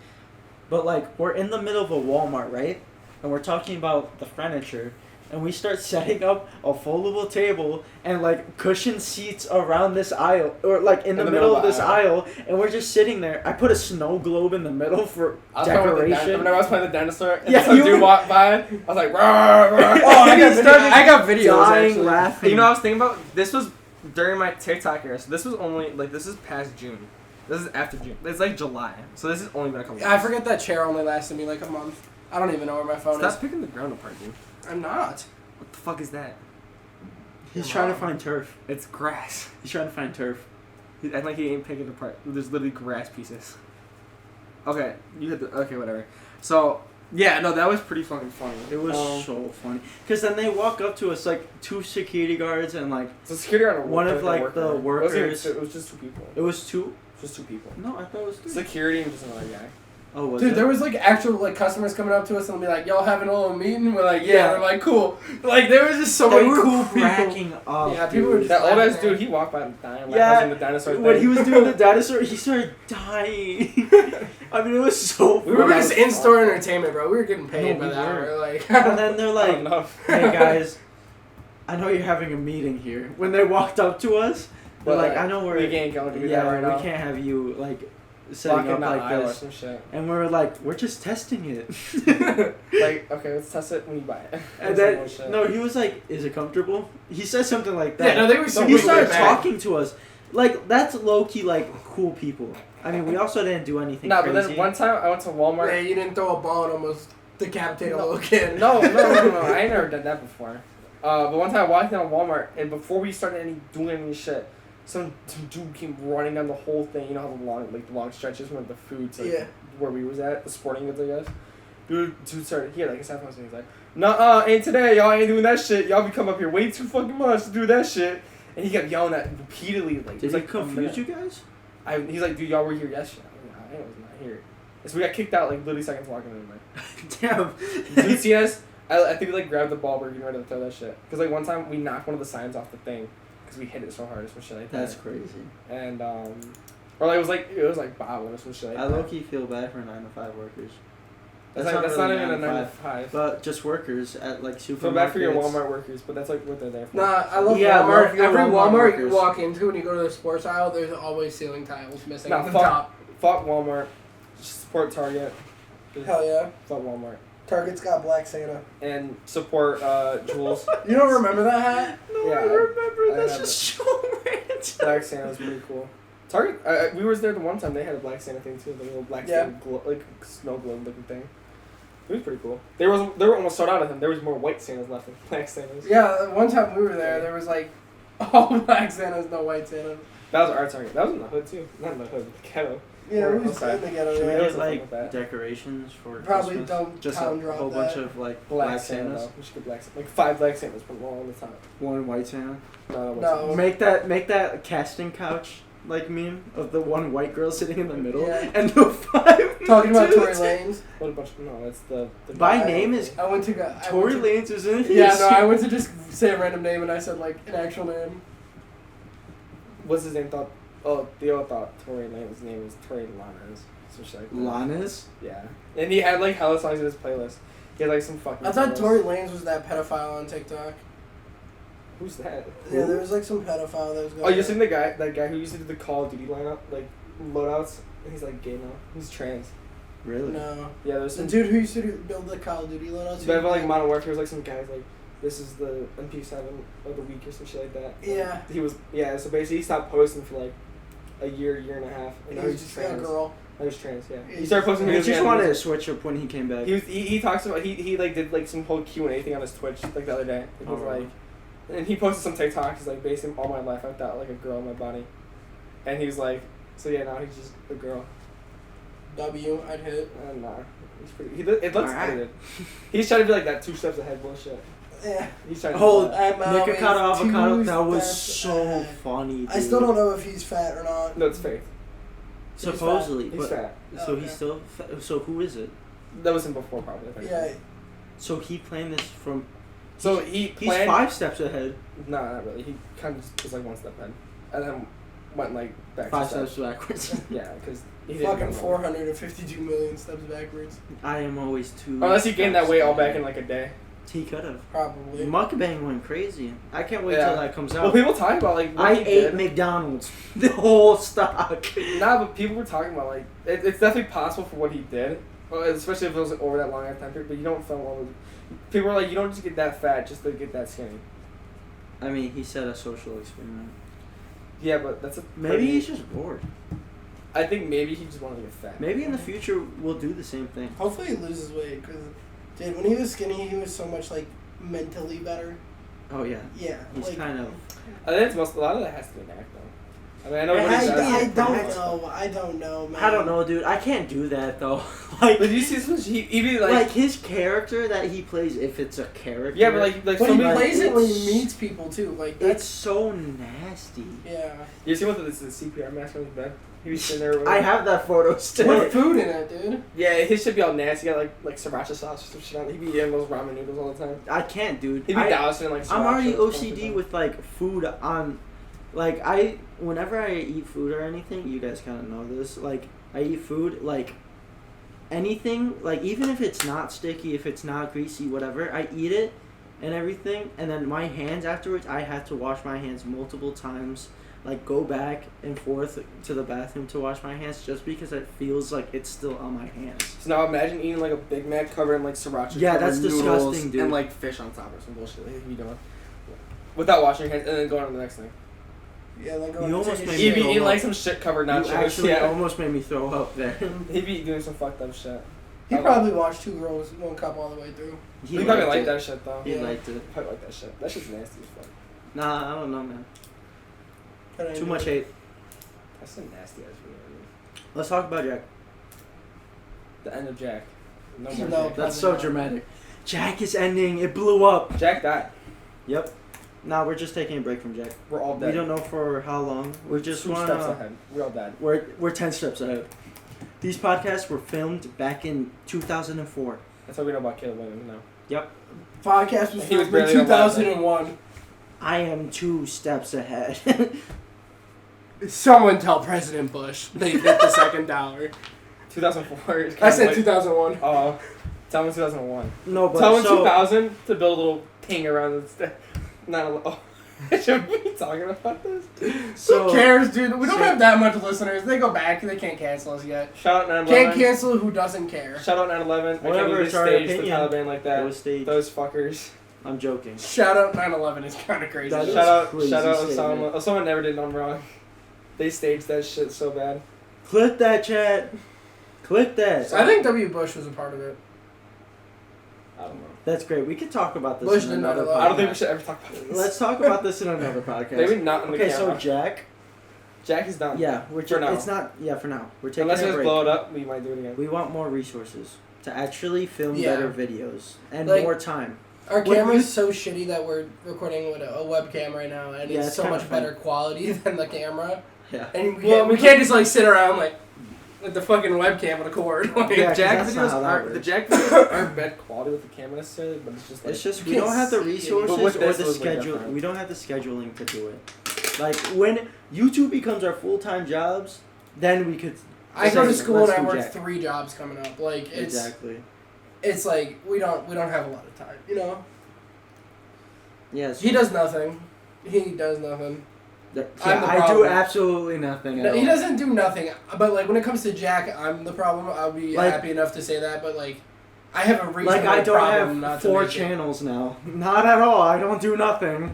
But like we're in the middle of a Walmart, right? And we're talking about the furniture, and we start setting up a foldable table and like cushion seats around this aisle, or like in the middle of this aisle, and we're just sitting there. I put a snow globe in the middle for I was playing with the decoration. whenever I was playing the dinosaur, and Yeah, some you dude were- walked by, I was like, rah, rah. Oh, I got, He started I got videos Dying actually. laughing. You know, I was thinking about this was during my TikTok era, so this was only like this is past June. This is after June. It's like July, so this has only been a couple. I months. forget that chair only lasted me like a month. I don't even know where my phone Stop is. picking the ground apart, dude. I'm not. What the fuck is that? He's trying to find turf. It's grass. He's trying to find turf. He's acting like he ain't picking it apart. There's literally grass pieces. Okay, you hit the. Okay, whatever. So yeah, no, that was pretty fucking funny. It was so funny. Because then they walk up to us, like, 2 security guards and, like, So security guard. One of, like, the workers- It was just 2 people. it was 2? Just 2 people. No, I thought it was 3. Security and just another guy. Oh, was Dude, it? there was like actual like customers coming up to us and be like, "Y'all having a little meeting?" We're like, "Yeah." Yeah. They're like, "Cool." Like there was just so They many were cool people. cracking up, Yeah, people were dude. just- That old ass dude, he walked by and dying. Like, Yeah, I was in the dinosaur When thing. he was doing the dinosaur, he started dying. I mean, it was so We were funny. just in store entertainment, bro. We were getting paid No, by we the hour. were. Like, And then they're I don't like, know. hey, guys, I know you're having a meeting here. When they walked up to us, they're But, like, I know we're... we can't go do yeah, that right now. we can't have you, like, setting Walking up down like the aisle or this. some shit. And we were like, we're just testing it. Like, okay, let's test it when you buy it. And That's then, some no, he was like, is it comfortable? He said something like that. yeah, no, they were So super he started bad. talking to us. Like, that's low-key, like, cool people. I mean, we also didn't do anything Nah, crazy. but then one time I went to Yeah, Walmart. you didn't throw a ball and almost decapitate a No. little kid. No. I ain't never done that before. But one time I walked down Walmart, and before we started doing any shit, some dude came running down the whole thing. You know how the long stretches from the food to Yeah. where we was at, the sporting goods, I guess. Dude started, he had like his headphones and he's like, "Nuh-uh, ain't today, y'all ain't doing that shit. Y'all be coming up here way too fucking much to do that shit." And he kept yelling that repeatedly. Like, Did it he was like confuse you guys? He's like, "Dude, y'all were here yesterday." I was like, "I was not here." And so we got kicked out like literally seconds walking in there. Damn. Did you see us? I think we like grabbed the ball, we were getting ready to throw that shit. Cause like one time we knocked one of the signs off the thing, cause we hit it so hard or some shit like that. That's crazy. And or like it was like bobbling or some shit like I that. low-key feel bad for 9-to-5 workers. That's not really even a 9 to 9 to 5. But just workers at like supermarkets. Feel bad for your Walmart workers, but that's like what they're there for. Nah, I love Yeah, Walmart. love your Every Walmart Walmart you workers. walk into and you go to the sports aisle, there's always ceiling tiles missing Nah, at the fuck. top. Fuck Walmart. Just support Target. Just Hell yeah. Fuck Walmart. Target's got Black Santa. And support Jules. You don't remember that hat? No, Yeah, I remember. I That's have just so random. Black Santa's really cool. Target, we was there the one time, they had a Black Santa thing too, the little Black Yeah. Santa like snow globe looking thing. It was pretty cool. They were almost sold out of them. There was more white Santas left than Black Santas. Yeah, one time we were there was like all Black Santas, no white Santas. That was our Target. That was in the hood too. Not in the hood, the ghetto. Yeah, Or we was outside. in the ghetto. Should we Yeah, Yeah. get something like like that. decorations for Probably Christmas? don't Just town a drop whole that. bunch of like Black Santa Santa. Santas. Though. We should get like 5 Black Santas, put them all on the top. One white Santa. No. No. Make that casting couch like meme of the one white girl sitting in the middle Yeah. and the 5 Talking about dudes. Tory Lanez. What a bunch of, no, that's the By guy. name is I went to go. I Tory went to- Lanez is in it. Yeah, no, I went to just say a random name and I said like an actual name. What's his name? Theo thought Tory Lane's name was Tory Lanez. Some shit like that. Lanez. Yeah. And he had like hella songs in his playlist. He had like some fucking. I thought playlist. Tory Lanez was that pedophile on TikTok. Who's that? Yeah, there was like some pedophile that was going. Oh, you seen that guy who used to do the Call of Duty lineup, like loadouts, and he's like gay now. He's trans. Really? No. Yeah, there's The some. dude who used to build the Call of Duty loadouts. But like Modern Warfare was like some guys like, this is the MP7 of the week or some shit like that. Yeah. He was so basically he stopped posting for like a year and a half. And now He's he's just trans. a girl. Now he's trans. Yeah. He He's started posting. He videos just again. wanted to switch up when he came back. He talks about he like did like some whole Q&A thing on his Twitch like the other day. It was Oh. like, and he posted some TikToks. He's like, basically all my life I thought like a girl in my body, and he was like, so yeah, now he's just a girl. I'd hit. Nah, he's pretty. It looks Alright. edited. He's trying to be like that 2 steps ahead bullshit. Yeah. He's trying to. Oh, do that. I'm always Nikocado avocado. 2 That was steps so ahead. funny. Dude. I still don't know if he's fat or not. No, it's fake. Supposedly, He's but fat. so Okay. he's still. So who is it? That was him before, probably. I think. Yeah. So he planned this from. So he He's planned. 5 steps ahead. Nah, not really. He kind of just was like 1 step ahead, and then went like back. 5 2 steps backwards. Yeah, because he didn't Fucking know. 452 million steps backwards. I am always 2. Unless he gained that weight all steps back in like a day. ahead. He could have. Probably. Mukbang went crazy. I can't wait Yeah. till that comes Well, out. people talk about like what I he ate did. McDonald's. The whole stock. Nah, but people were talking about like it's definitely possible for what he did, especially if it was over that long a time period. But you don't film all those. People were like, you don't just get that fat just to get that skinny. I mean, he said a social experiment. Yeah, but that's a Maybe pretty- he's just bored. I think maybe he just wanted to get fat. Maybe in the future we'll do the same thing. Hopefully he loses weight, because, dude, when he was skinny, he was so much, like, mentally better. Oh yeah. Yeah. He's like, kind of. I think it's a lot of that has to be an act though. I mean, I know It what he has does. to be. I don't That's- know. I don't know, man. I don't know, dude. I can't do that though. like, But you see, some he be like, like, his character that he plays, if it's a character. yeah, but like But some he people. plays it when he it's- meets people, too. Like, it's that's... so nasty. Yeah. You see what the CPR mask on his bed? He be sitting there. With, I have that photo still. With food in it, dude. Yeah, his should be all nasty. He got like sriracha sauce or some shit on it. He be eating those ramen noodles all the time. I can't, dude. He be dousing in like. I'm already sriracha OCD sauce. with like food on, like whenever I eat food or anything, you guys kind of know this. Like I eat food like anything, like even if it's not sticky, if it's not greasy, whatever, I eat it and everything, and then my hands afterwards, I have to wash my hands multiple times. Like go back and forth to the bathroom to wash my hands just because it feels like it's still on my hands. So now imagine eating like a Big Mac covered in like sriracha. Yeah, covered that's noodles disgusting, dude. And like fish on top or some bullshit. Like, you doing without washing your hands and then going on to the next thing. Yeah, like, You going to almost take a made He'd me be throw eating up. like some shit covered nachos. You actually Yeah. almost made me throw up there. He'd be doing some fucked up shit. He probably watched Two Girls, One Cup all the way through. He probably liked liked it. that shit though. He Yeah. liked it. Probably like that shit. That shit's nasty as fuck. Nah, I don't know, man. Kinda Too much hate. That's a nasty ass video. Let's talk about Jack. The end of Jack. No more No. Jack. That's so dramatic. Jack is ending. It blew up. Jack died. Yep. Nah, we're just taking a break from Jack. We're all dead. We don't know for how long. We just 2 want steps to. ahead. We're all dead. We're 10 steps ahead. These podcasts were filmed back in 2004. That's all we know about Caleb Williams now. Podcast was He was filmed in barely alive 2001. I am 2 steps ahead. Someone tell President Bush they hit the second dollar. 2004. is I kinda said like- 2001. Oh, tell him 2001. No, but Tell him so 2000 to build a little thing around the not a oh. Should we be talking about this? so Who cares, dude? We don't so- have that much listeners. They go back. They can't cancel us yet. Shout out 9/11. Can't cancel who doesn't care. Shout out 9/11. I Whatever, can't believe it's they our staged the opinion. Taliban like it that. was staged. Those fuckers. I'm joking. Shout out 9/11 is kind of crazy. That is Shout out crazy Osama. statement. Osama never did nothing wrong. They staged that shit so bad. Click that, chat. Click that. I think W. Bush was a part of it. I don't know. That's great. We could talk about this Bush in did another not podcast. allow- I don't think we should ever talk about this. Let's talk about this in another podcast. Maybe not in the Okay, camera. so Jack. Jack is done. Yeah, we're For now. It's not. Yeah, for now. We're taking Unless a we just break. blow it up, we might do it again. We want more resources to actually film Yeah. better videos and Like- more time. Our What camera you- is so shitty that we're recording with a webcam right now, and Yeah, it's it's so kinda much fun. better quality than the camera. Yeah. And Well, we can't just like sit around like with the fucking webcam on a cord. Like, Yeah, 'cause Jack that's not videos how that aren't the works. Jack videos aren't bad quality with the camera necessarily, but it's just like It's just You we can't don't have the see it. resources But with or this, the it was way schedule. different. We don't have the scheduling to do it. Like when YouTube becomes our full-time jobs, then we could. I go to say, school and let's I do work Jack. 3 jobs coming up. Like Exactly. it's like we don't have a lot of time. You know, Yes. he does nothing. He does nothing. Yeah, I'm the I do problem. absolutely nothing. No, At he all. doesn't do nothing. But like when it comes to Jack, I'm the problem. I'll be Like- happy enough to say that. But like, I have a reason. Like I don't problem have not to 4 make it. channels now. Not at all. I don't do nothing.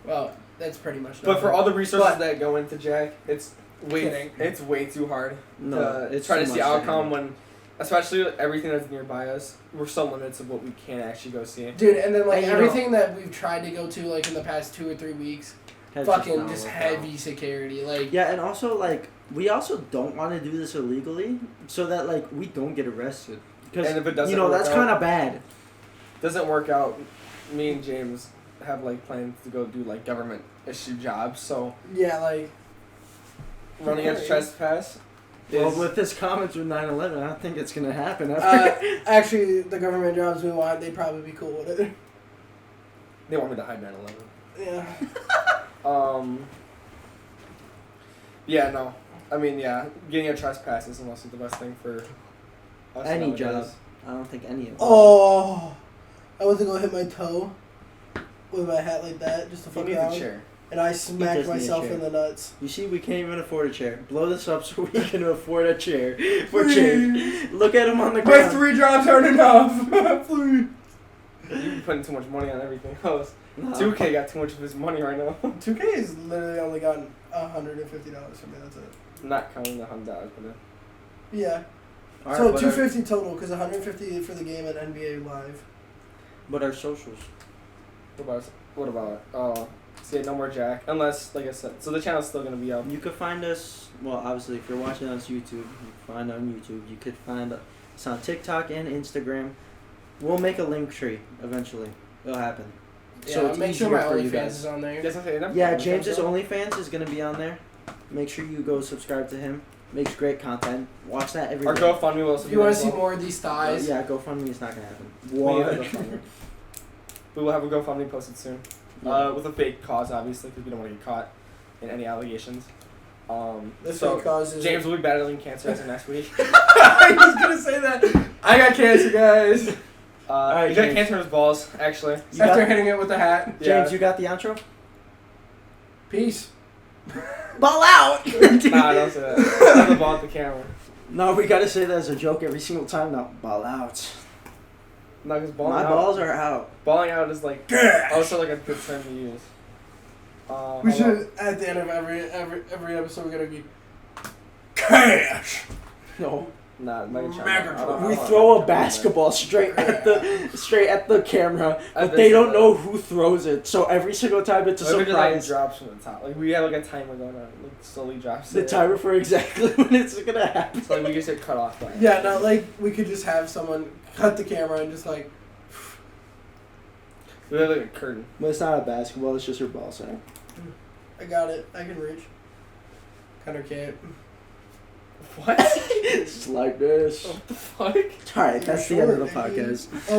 Well, that's pretty much. But for all the resources But- that go into Jack, it's Kidding. way too hard No, to it's try too to see much outcome handle. when, especially with everything that's nearby us. We're so limited to what we can actually go see. Dude, and then like And you know- everything that we've tried to go to like in the past 2 or 3 weeks, Has fucking not just worked heavy out. security. Like, Yeah, and also like we also don't want to do this illegally, so that like we don't get arrested. Because And if it doesn't you know work that's out- kind of bad. Doesn't work out. Me and James have like plans to go do like government issue jobs. So yeah, like running into trespass. Well, is- with this comments with 9/11, I don't think it's gonna happen. After. actually, the government jobs we want, they'd probably be cool with it. they want me to hide 9/11. Yeah. Yeah, no. I mean, yeah, getting a trespass is mostly the best thing for us Any nowadays. job. I don't think any of them. Oh, I went to go hit my toe with my hat like that just to He fuck needs around, a chair. and I does smacked need a myself chair. in the nuts. You see, we can't even afford a chair. Blow this up so we can afford a chair for Jake. Look at him on the My ground. 3 jobs aren't enough. Please. You're putting too much money on everything else. No. 2K got too much of his money right now. 2K has literally only gotten $150 from me. That's it. Not counting the $100, but Yeah. All right, So but $250 total, because $150 for the game at NBA Live. But our socials. what about see, no more Jack, unless like I said. So the channel's still gonna be up. You could find us. Well, obviously, if you're watching on YouTube, you can find on YouTube. You could find us on TikTok and Instagram. We'll make a link tree eventually. It'll happen. Yeah, So it's make sure easier my for you OnlyFans guys. is on there. Yes, I say enough. Yeah, James's OnlyFans is gonna be on there. Make sure you go subscribe to him. Makes great content. Watch that every Our day. GoFundMe will also If be you want there to as see well. more of these thighs, Yeah, GoFundMe is not gonna happen. We What? have a GoFundMe. We will have a GoFundMe posted soon. Yeah. With a fake cause, obviously, because we don't want to get caught in any allegations. this So fake causes. James will be battling cancer as of next week. I was gonna say that. I got cancer, guys. Alright, he got James. cancer in his balls, actually. You After got- hitting it with the hat. James, Yeah. you got the outro? Peace. Ball out! Nah, don't say that. Have the ball at the camera. No, we gotta say that as a joke every single time now. Ball out. No, because balling My out. balls are out. Balling out is like Cash. also like a good term to use. We how about- should at the end of every episode we're gonna be cash. No. Nah, Megatron. Megatron. We throw a basketball straight at the camera, but they don't know who throws it. So every single time it's a Like, surprise. drops from the top. Like we have like a timer going on. Like slowly drops. The it. timer for exactly when it's gonna happen. So like we just get cut off by it. Yeah, no, like we could just have someone cut the camera and just like. We have like a curtain. But it's not a basketball. It's just your ball center. I got it. I can reach. Connor can't. What? It's like this. What the fuck? All right, that's the end of the Short, nigga. podcast. Oh,